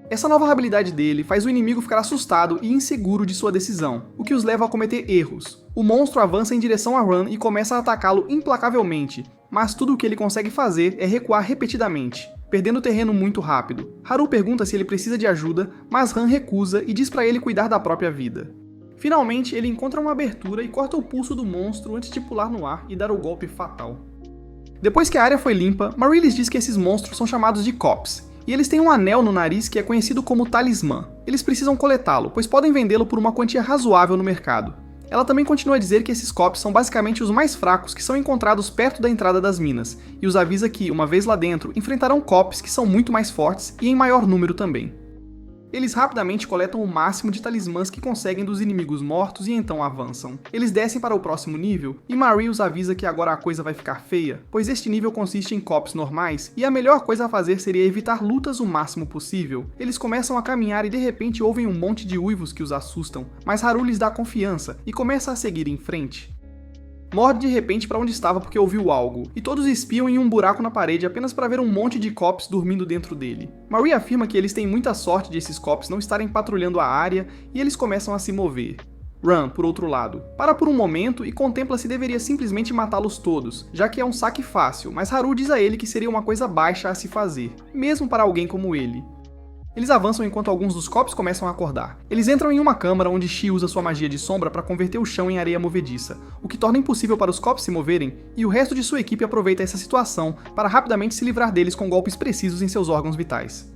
Speaker 1: Essa nova habilidade dele faz o inimigo ficar assustado e inseguro de sua decisão, o que os leva a cometer erros. O monstro avança em direção a Ran e começa a atacá-lo implacavelmente, mas tudo o que ele consegue fazer é recuar repetidamente, perdendo terreno muito rápido. Haru pergunta se ele precisa de ajuda, mas Han recusa e diz para ele cuidar da própria vida. Finalmente, ele encontra uma abertura e corta o pulso do monstro antes de pular no ar e dar o golpe fatal. Depois que a área foi limpa, Marie lhes diz que esses monstros são chamados de Cops, e eles têm um anel no nariz que é conhecido como talismã. Eles precisam coletá-lo, pois podem vendê-lo por uma quantia razoável no mercado. Ela também continua a dizer que esses Cops são basicamente os mais fracos que são encontrados perto da entrada das minas, e os avisa que, uma vez lá dentro, enfrentarão Cops que são muito mais fortes e em maior número também. Eles rapidamente coletam o máximo de talismãs que conseguem dos inimigos mortos e então avançam. Eles descem para o próximo nível e Marie os avisa que agora a coisa vai ficar feia, pois este nível consiste em Cops normais e a melhor coisa a fazer seria evitar lutas o máximo possível. Eles começam a caminhar e de repente ouvem um monte de uivos que os assustam, mas Haru lhes dá confiança e começa a seguir em frente. Morde de repente para onde estava porque ouviu algo, e todos espiam em um buraco na parede apenas para ver um monte de Cops dormindo dentro dele. Marie afirma que eles têm muita sorte de esses Cops não estarem patrulhando a área e eles começam a se mover. Ran, por outro lado, para por um momento e contempla se deveria simplesmente matá-los todos, já que é um saque fácil, mas Haru diz a ele que seria uma coisa baixa a se fazer, mesmo para alguém como ele. Eles avançam enquanto alguns dos cops começam a acordar. Eles entram em uma câmara onde Shi usa sua magia de sombra para converter o chão em areia movediça, o que torna impossível para os cops se moverem, e o resto de sua equipe aproveita essa situação para rapidamente se livrar deles com golpes precisos em seus órgãos vitais.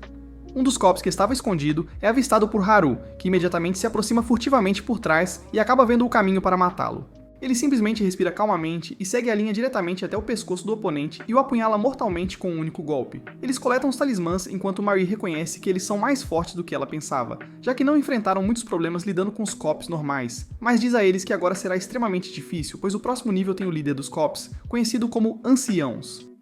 Speaker 1: Um dos cops que estava escondido é avistado por Haru, que imediatamente se aproxima furtivamente por trás e acaba vendo o caminho para matá-lo. Ele simplesmente respira calmamente e segue a linha diretamente até o pescoço do oponente e o apunhala mortalmente com um único golpe. Eles coletam os talismãs enquanto Marie reconhece que eles são mais fortes do que ela pensava, já que não enfrentaram muitos problemas lidando com os cops normais, mas diz a eles que agora será extremamente difícil, pois o próximo nível tem o líder dos cops, conhecido como Anciãos.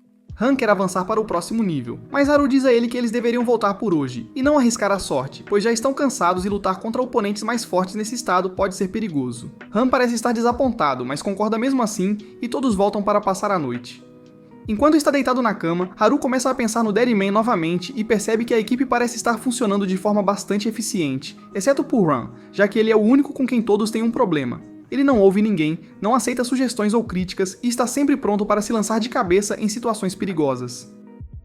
Speaker 1: Han quer avançar para o próximo nível, mas Haru diz a ele que eles deveriam voltar por hoje, e não arriscar a sorte, pois já estão cansados e lutar contra oponentes mais fortes nesse estado pode ser perigoso. Han parece estar desapontado, mas concorda mesmo assim, e todos voltam para passar a noite. Enquanto está deitado na cama, Haru começa a pensar no Daddy Man novamente e percebe que a equipe parece estar funcionando de forma bastante eficiente, exceto por Ran, já que ele é o único com quem todos têm um problema. Ele não ouve ninguém, não aceita sugestões ou críticas e está sempre pronto para se lançar de cabeça em situações perigosas.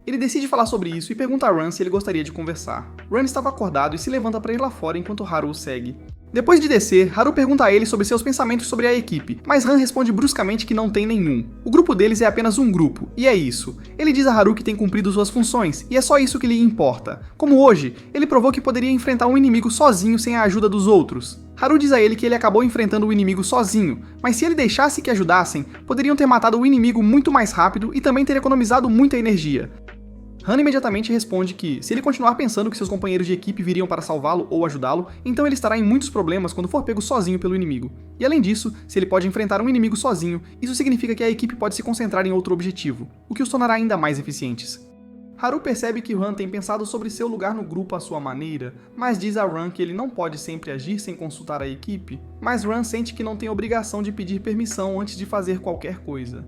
Speaker 1: Ele decide falar sobre isso e pergunta a Ran se ele gostaria de conversar. Ran estava acordado e se levanta para ir lá fora enquanto Haru o segue. Depois de descer, Haru pergunta a ele sobre seus pensamentos sobre a equipe, mas Han responde bruscamente que não tem nenhum. O grupo deles é apenas um grupo, e é isso. Ele diz a Haru que tem cumprido suas funções, e é só isso que lhe importa. Como hoje, ele provou que poderia enfrentar um inimigo sozinho sem a ajuda dos outros. Haru diz a ele que ele acabou enfrentando o inimigo sozinho, mas se ele deixasse que ajudassem, poderiam ter matado o inimigo muito mais rápido e também ter economizado muita energia. Han imediatamente responde que, se ele continuar pensando que seus companheiros de equipe viriam para salvá-lo ou ajudá-lo, então ele estará em muitos problemas quando for pego sozinho pelo inimigo. E além disso, se ele pode enfrentar um inimigo sozinho, isso significa que a equipe pode se concentrar em outro objetivo, o que os tornará ainda mais eficientes. Haru percebe que Han tem pensado sobre seu lugar no grupo à sua maneira, mas diz a Ran que ele não pode sempre agir sem consultar a equipe, mas Ran sente que não tem obrigação de pedir permissão antes de fazer qualquer coisa.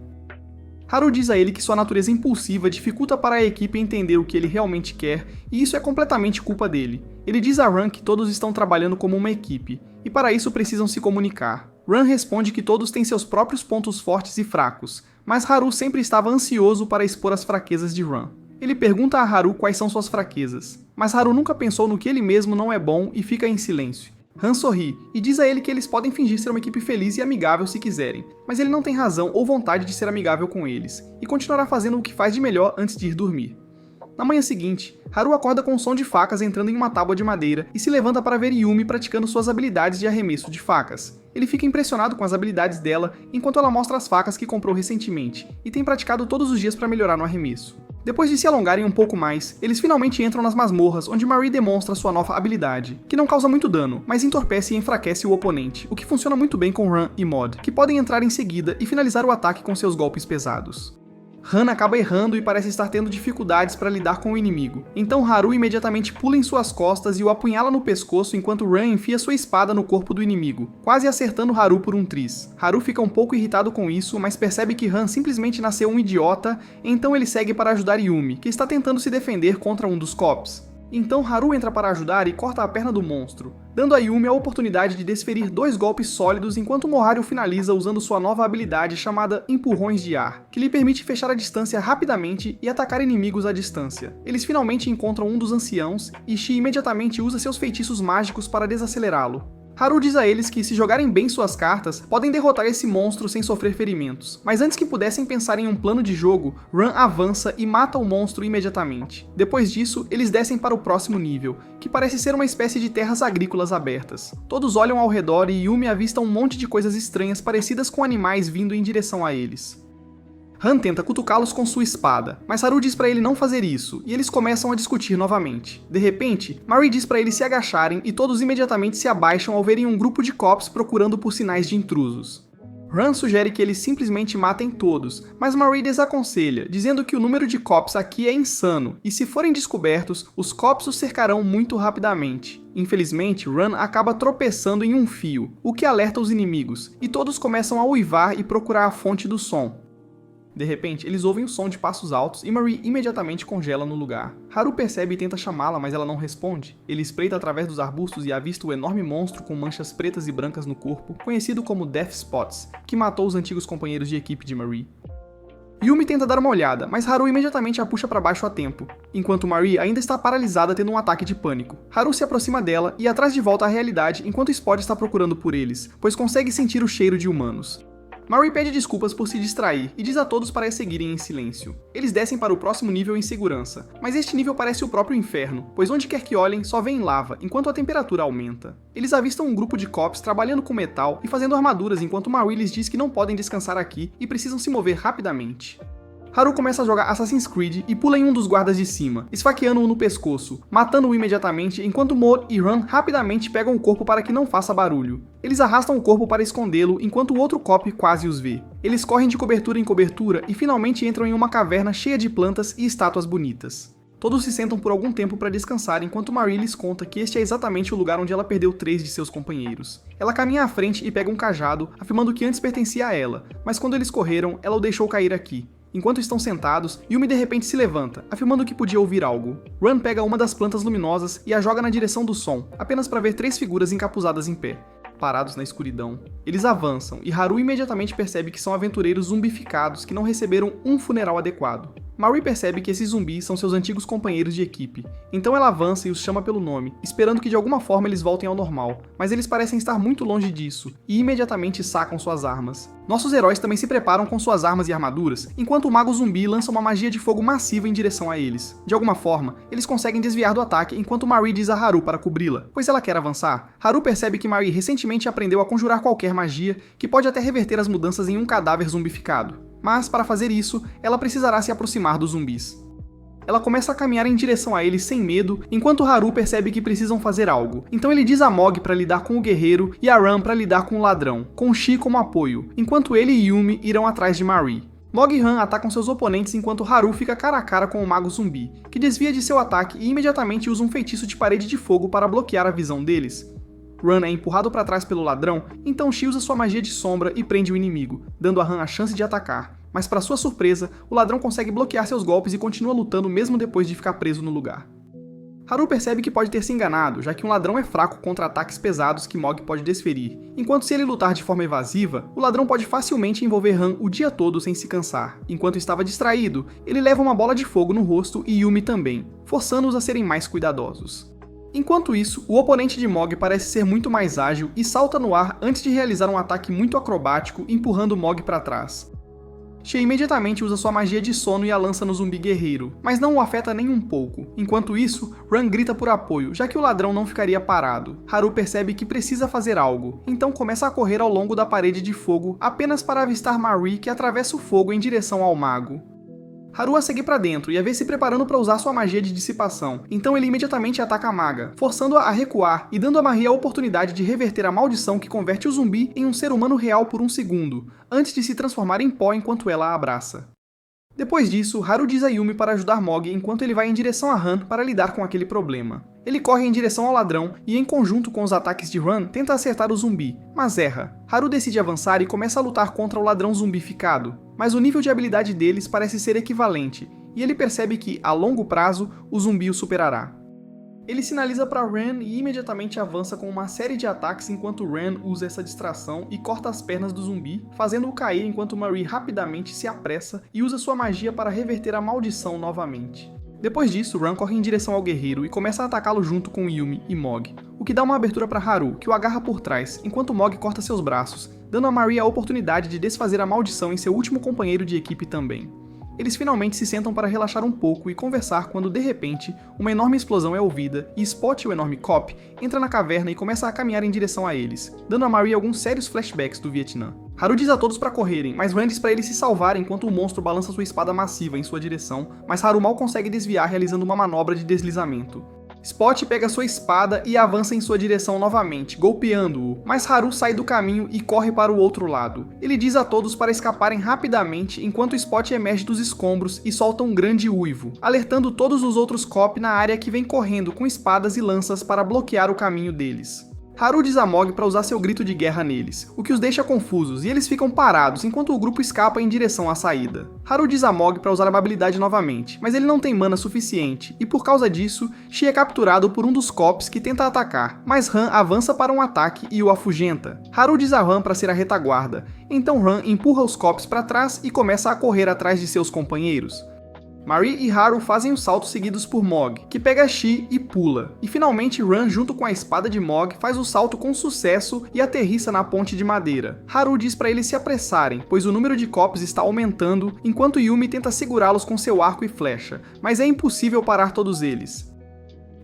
Speaker 1: Haru diz a ele que sua natureza impulsiva dificulta para a equipe entender o que ele realmente quer, e isso é completamente culpa dele. Ele diz a Ran que todos estão trabalhando como uma equipe, e para isso precisam se comunicar. Ran responde que todos têm seus próprios pontos fortes e fracos, mas Haru sempre estava ansioso para expor as fraquezas de Ran. Ele pergunta a Haru quais são suas fraquezas, mas Haru nunca pensou no que ele mesmo não é bom e fica em silêncio. Han sorri e diz a ele que eles podem fingir ser uma equipe feliz e amigável se quiserem, mas ele não tem razão ou vontade de ser amigável com eles, e continuará fazendo o que faz de melhor antes de ir dormir. Na manhã seguinte, Haru acorda com um som de facas entrando em uma tábua de madeira e se levanta para ver Yumi praticando suas habilidades de arremesso de facas. Ele fica impressionado com as habilidades dela enquanto ela mostra as facas que comprou recentemente, e tem praticado todos os dias para melhorar no arremesso. Depois de se alongarem um pouco mais, eles finalmente entram nas masmorras, onde Marie demonstra sua nova habilidade, que não causa muito dano, mas entorpece e enfraquece o oponente, o que funciona muito bem com Ran e Mod, que podem entrar em seguida e finalizar o ataque com seus golpes pesados. Han acaba errando e parece estar tendo dificuldades para lidar com o inimigo, então Haru imediatamente pula em suas costas e o apunhala no pescoço enquanto Ran enfia sua espada no corpo do inimigo, quase acertando Haru por um triz. Haru fica um pouco irritado com isso, mas percebe que Han simplesmente nasceu um idiota, então ele segue para ajudar Yumi, que está tentando se defender contra um dos cops. Então Haru entra para ajudar e corta a perna do monstro, dando a Yumi a oportunidade de desferir 2 golpes sólidos enquanto Moharu finaliza usando sua nova habilidade chamada Empurrões de Ar, que lhe permite fechar a distância rapidamente e atacar inimigos à distância. Eles finalmente encontram um dos anciãos e Shi imediatamente usa seus feitiços mágicos para desacelerá-lo. Haru diz a eles que, se jogarem bem suas cartas, podem derrotar esse monstro sem sofrer ferimentos, mas antes que pudessem pensar em um plano de jogo, Ran avança e mata o monstro imediatamente. Depois disso, eles descem para o próximo nível, que parece ser uma espécie de terras agrícolas abertas. Todos olham ao redor e Yumi avista um monte de coisas estranhas parecidas com animais vindo em direção a eles. Han tenta cutucá-los com sua espada, mas Haru diz para ele não fazer isso, e eles começam a discutir novamente. De repente, Marie diz para eles se agacharem e todos imediatamente se abaixam ao verem um grupo de cops procurando por sinais de intrusos. Ran sugere que eles simplesmente matem todos, mas Marie desaconselha, dizendo que o número de cops aqui é insano, e se forem descobertos, os cops os cercarão muito rapidamente. Infelizmente, Ran acaba tropeçando em um fio, o que alerta os inimigos, e todos começam a uivar e procurar a fonte do som. De repente, eles ouvem o som de passos altos e Marie imediatamente congela no lugar. Haru percebe e tenta chamá-la, mas ela não responde. Ele espreita através dos arbustos e avista o enorme monstro com manchas pretas e brancas no corpo, conhecido como Death Spots, que matou os antigos companheiros de equipe de Marie. Yumi tenta dar uma olhada, mas Haru imediatamente a puxa para baixo a tempo, enquanto Marie ainda está paralisada tendo um ataque de pânico. Haru se aproxima dela e a traz de volta à realidade enquanto Spot está procurando por eles, pois consegue sentir o cheiro de humanos. Marie pede desculpas por se distrair e diz a todos para seguirem em silêncio. Eles descem para o próximo nível em segurança, mas este nível parece o próprio inferno, pois onde quer que olhem só vêem lava, enquanto a temperatura aumenta. Eles avistam um grupo de cops trabalhando com metal e fazendo armaduras enquanto Marie lhes diz que não podem descansar aqui e precisam se mover rapidamente. Haru começa a jogar Assassin's Creed e pula em um dos guardas de cima, esfaqueando-o no pescoço, matando-o imediatamente enquanto Mo e Ran rapidamente pegam o corpo para que não faça barulho. Eles arrastam o corpo para escondê-lo enquanto o outro cop quase os vê. Eles correm de cobertura em cobertura e finalmente entram em uma caverna cheia de plantas e estátuas bonitas. Todos se sentam por algum tempo para descansar enquanto Marie lhes conta que este é exatamente o lugar onde ela perdeu 3 de seus companheiros. Ela caminha à frente e pega um cajado, afirmando que antes pertencia a ela, mas quando eles correram, ela o deixou cair aqui. Enquanto estão sentados, Yumi de repente se levanta, afirmando que podia ouvir algo. Ran pega uma das plantas luminosas e a joga na direção do som, apenas para ver 3 figuras encapuzadas em pé, parados na escuridão. Eles avançam, e Haru imediatamente percebe que são aventureiros zumbificados que não receberam um funeral adequado. Marie percebe que esses zumbis são seus antigos companheiros de equipe, então ela avança e os chama pelo nome, esperando que de alguma forma eles voltem ao normal, mas eles parecem estar muito longe disso, e imediatamente sacam suas armas. Nossos heróis também se preparam com suas armas e armaduras, enquanto o mago zumbi lança uma magia de fogo massiva em direção a eles. De alguma forma, eles conseguem desviar do ataque enquanto Marie diz a Haru para cobri-la, pois ela quer avançar. Haru percebe que Marie recentemente aprendeu a conjurar qualquer magia, que pode até reverter as mudanças em um cadáver zumbificado. Mas, para fazer isso, ela precisará se aproximar dos zumbis. Ela começa a caminhar em direção a eles sem medo, enquanto Haru percebe que precisam fazer algo. Então ele diz a Mog para lidar com o guerreiro e a Ran para lidar com o ladrão, com Shi como apoio, enquanto ele e Yumi irão atrás de Marie. Mog e Ran atacam seus oponentes enquanto Haru fica cara a cara com o mago zumbi, que desvia de seu ataque e imediatamente usa um feitiço de parede de fogo para bloquear a visão deles. Ran é empurrado para trás pelo ladrão, então Shi usa sua magia de sombra e prende o inimigo, dando a Ran a chance de atacar. Mas para sua surpresa, o ladrão consegue bloquear seus golpes e continua lutando mesmo depois de ficar preso no lugar. Haru percebe que pode ter se enganado, já que um ladrão é fraco contra ataques pesados que Mog pode desferir, enquanto se ele lutar de forma evasiva, o ladrão pode facilmente envolver Ran o dia todo sem se cansar. Enquanto estava distraído, ele leva uma bola de fogo no rosto e Yumi também, forçando-os a serem mais cuidadosos. Enquanto isso, o oponente de Mog parece ser muito mais ágil e salta no ar antes de realizar um ataque muito acrobático, empurrando Mog para trás. Shi imediatamente usa sua magia de sono e a lança no zumbi guerreiro, mas não o afeta nem um pouco. Enquanto isso, Ran grita por apoio, já que o ladrão não ficaria parado. Haru percebe que precisa fazer algo, então começa a correr ao longo da parede de fogo apenas para avistar Marie que atravessa o fogo em direção ao mago. Haru a segue pra dentro e a vê se preparando para usar sua magia de dissipação, então ele imediatamente ataca a maga, forçando-a a recuar e dando a Marie a oportunidade de reverter a maldição que converte o zumbi em um ser humano real por um segundo, antes de se transformar em pó enquanto ela a abraça. Depois disso, Haru diz a Yumi para ajudar Mog enquanto ele vai em direção a Ran para lidar com aquele problema. Ele corre em direção ao ladrão e, em conjunto com os ataques de Ran, tenta acertar o zumbi, mas erra. Haru decide avançar e começa a lutar contra o ladrão zumbificado, mas o nível de habilidade deles parece ser equivalente, e ele percebe que, a longo prazo, o zumbi o superará. Ele sinaliza para Ran e imediatamente avança com uma série de ataques enquanto Ran usa essa distração e corta as pernas do zumbi, fazendo-o cair enquanto Marie rapidamente se apressa e usa sua magia para reverter a maldição novamente. Depois disso, Ran corre em direção ao guerreiro e começa a atacá-lo junto com Yumi e Mog, o que dá uma abertura para Haru, que o agarra por trás, enquanto Mog corta seus braços, dando a Marie a oportunidade de desfazer a maldição em seu último companheiro de equipe também. Eles finalmente se sentam para relaxar um pouco e conversar quando, de repente, uma enorme explosão é ouvida e Spot, o enorme cop, entra na caverna e começa a caminhar em direção a eles, dando a Marie alguns sérios flashbacks do Vietnã. Haru diz a todos para correrem, mas Ran diz para eles se salvarem enquanto o monstro balança sua espada massiva em sua direção, mas Haru mal consegue desviar realizando uma manobra de deslizamento. Spot pega sua espada e avança em sua direção novamente, golpeando-o, mas Haru sai do caminho e corre para o outro lado. Ele diz a todos para escaparem rapidamente enquanto Spot emerge dos escombros e solta um grande uivo, alertando todos os outros cop na área que vem correndo com espadas e lanças para bloquear o caminho deles. Haru diz a Mog para usar seu grito de guerra neles, o que os deixa confusos e eles ficam parados enquanto o grupo escapa em direção à saída. Haru diz a Mog para usar a habilidade novamente, mas ele não tem mana suficiente e por causa disso, Shi é capturado por um dos cops que tenta atacar, mas Han avança para um ataque e o afugenta. Haru diz a Han para ser a retaguarda, então Han empurra os cops para trás e começa a correr atrás de seus companheiros. Marie e Haru fazem os saltos seguidos por Mog, que pega Shi e pula. E finalmente Ran, junto com a espada de Mog, faz o salto com sucesso e aterrissa na ponte de madeira. Haru diz para eles se apressarem, pois o número de cops está aumentando, enquanto Yumi tenta segurá-los com seu arco e flecha, mas é impossível parar todos eles.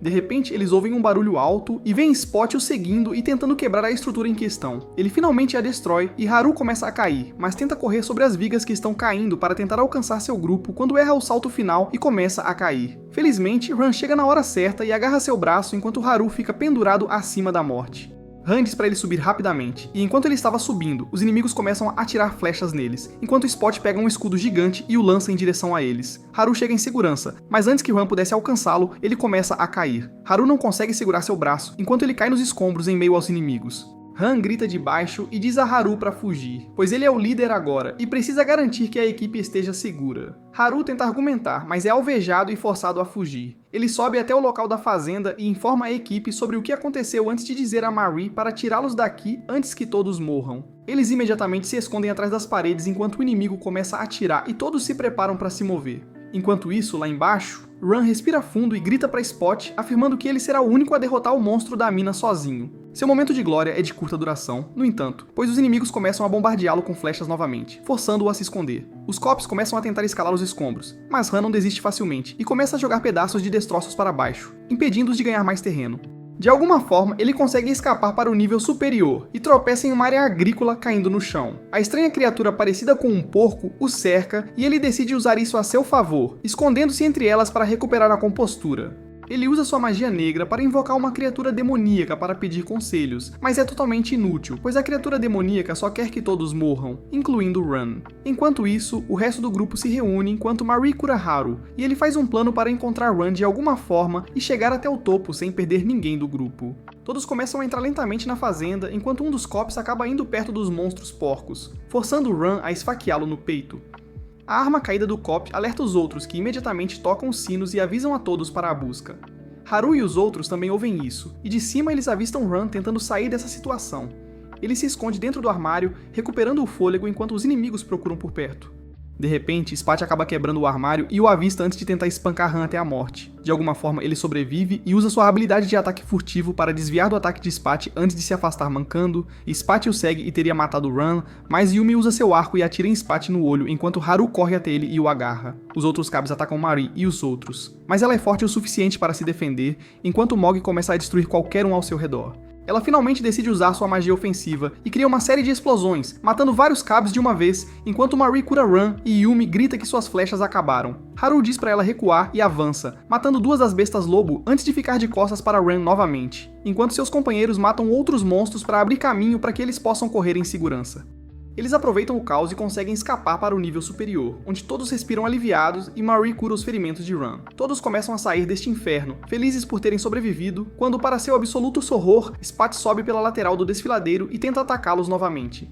Speaker 1: De repente, eles ouvem um barulho alto e veem Spot o seguindo e tentando quebrar a estrutura em questão. Ele finalmente a destrói e Haru começa a cair, mas tenta correr sobre as vigas que estão caindo para tentar alcançar seu grupo quando erra o salto final e começa a cair. Felizmente, Ran chega na hora certa e agarra seu braço enquanto Haru fica pendurado acima da morte. Han diz para ele subir rapidamente, e enquanto ele estava subindo, os inimigos começam a atirar flechas neles, enquanto Spot pega um escudo gigante e o lança em direção a eles. Haru chega em segurança, mas antes que Han pudesse alcançá-lo, ele começa a cair. Haru não consegue segurar seu braço, enquanto ele cai nos escombros em meio aos inimigos. Han grita de baixo e diz a Haru para fugir, pois ele é o líder agora e precisa garantir que a equipe esteja segura. Haru tenta argumentar, mas é alvejado e forçado a fugir. Ele sobe até o local da fazenda e informa a equipe sobre o que aconteceu antes de dizer a Marie para tirá-los daqui antes que todos morram. Eles imediatamente se escondem atrás das paredes enquanto o inimigo começa a atirar e todos se preparam para se mover. Enquanto isso, lá embaixo, Ran respira fundo e grita para Spot, afirmando que ele será o único a derrotar o monstro da mina sozinho. Seu momento de glória é de curta duração, no entanto, pois os inimigos começam a bombardeá-lo com flechas novamente, forçando-o a se esconder. Os cops começam a tentar escalar os escombros, mas Han não desiste facilmente e começa a jogar pedaços de destroços para baixo, impedindo-os de ganhar mais terreno. De alguma forma, ele consegue escapar para o nível superior e tropeça em uma área agrícola caindo no chão. A estranha criatura parecida com um porco o cerca e ele decide usar isso a seu favor, escondendo-se entre elas para recuperar a compostura. Ele usa sua magia negra para invocar uma criatura demoníaca para pedir conselhos, mas é totalmente inútil, pois a criatura demoníaca só quer que todos morram, incluindo Ran. Enquanto isso, o resto do grupo se reúne enquanto Marie cura Haru, e ele faz um plano para encontrar Ran de alguma forma e chegar até o topo sem perder ninguém do grupo. Todos começam a entrar lentamente na fazenda enquanto um dos cops acaba indo perto dos monstros porcos, forçando Ran a esfaqueá-lo no peito. A arma caída do cop alerta os outros, que imediatamente tocam os sinos e avisam a todos para a busca. Haru e os outros também ouvem isso, e de cima eles avistam Ran tentando sair dessa situação. Ele se esconde dentro do armário, recuperando o fôlego enquanto os inimigos procuram por perto. De repente, Spot acaba quebrando o armário e o avista antes de tentar espancar Han até a morte. De alguma forma, ele sobrevive e usa sua habilidade de ataque furtivo para desviar do ataque de Spot antes de se afastar mancando. Spot o segue e teria matado Ran, mas Yumi usa seu arco e atira em Spot no olho enquanto Haru corre até ele e o agarra. Os outros cabos atacam Marie e os outros, mas ela é forte o suficiente para se defender, enquanto Mog começa a destruir qualquer um ao seu redor. Ela finalmente decide usar sua magia ofensiva e cria uma série de explosões, matando vários cabos de uma vez, enquanto Marie cura Ran e Yumi grita que suas flechas acabaram. Haru diz para ela recuar e avança, matando duas das bestas lobo antes de ficar de costas para Ran novamente, enquanto seus companheiros matam outros monstros para abrir caminho para que eles possam correr em segurança. Eles aproveitam o caos e conseguem escapar para o nível superior, onde todos respiram aliviados e Marie cura os ferimentos de Ran. Todos começam a sair deste inferno, felizes por terem sobrevivido, quando, para seu absoluto horror, Spot sobe pela lateral do desfiladeiro e tenta atacá-los novamente.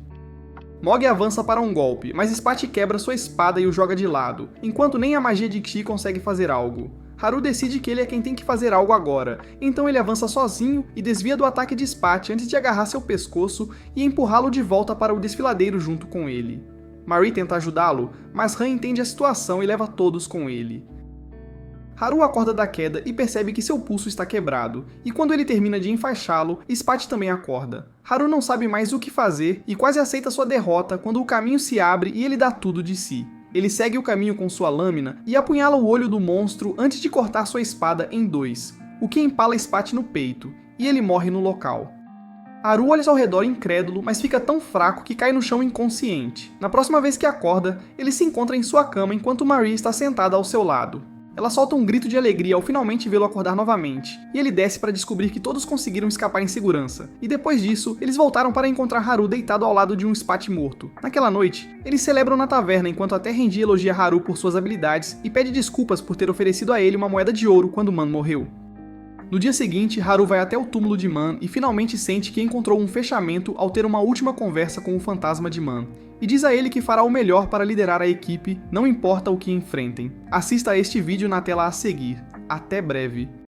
Speaker 1: Mog avança para um golpe, mas Spot quebra sua espada e o joga de lado, enquanto nem a magia de Chi consegue fazer algo. Haru decide que ele é quem tem que fazer algo agora, então ele avança sozinho e desvia do ataque de Spot antes de agarrar seu pescoço e empurrá-lo de volta para o desfiladeiro junto com ele. Marie tenta ajudá-lo, mas Han entende a situação e leva todos com ele. Haru acorda da queda e percebe que seu pulso está quebrado, e quando ele termina de enfaixá-lo, Spot também acorda. Haru não sabe mais o que fazer e quase aceita sua derrota quando o caminho se abre e ele dá tudo de si. Ele segue o caminho com sua lâmina e apunhala o olho do monstro antes de cortar sua espada em dois, o que empala Spot no peito, e ele morre no local. Haru olha ao redor incrédulo, mas fica tão fraco que cai no chão inconsciente. Na próxima vez que acorda, ele se encontra em sua cama enquanto Marie está sentada ao seu lado. Ela solta um grito de alegria ao finalmente vê-lo acordar novamente, e ele desce para descobrir que todos conseguiram escapar em segurança. E depois disso, eles voltaram para encontrar Haru deitado ao lado de um Spot morto. Naquela noite, eles celebram na taverna enquanto até Renji elogia Haru por suas habilidades e pede desculpas por ter oferecido a ele uma moeda de ouro quando Man morreu. No dia seguinte, Haru vai até o túmulo de Man e finalmente sente que encontrou um fechamento ao ter uma última conversa com o fantasma de Man, e diz a ele que fará o melhor para liderar a equipe, não importa o que enfrentem. Assista a este vídeo na tela a seguir. Até breve.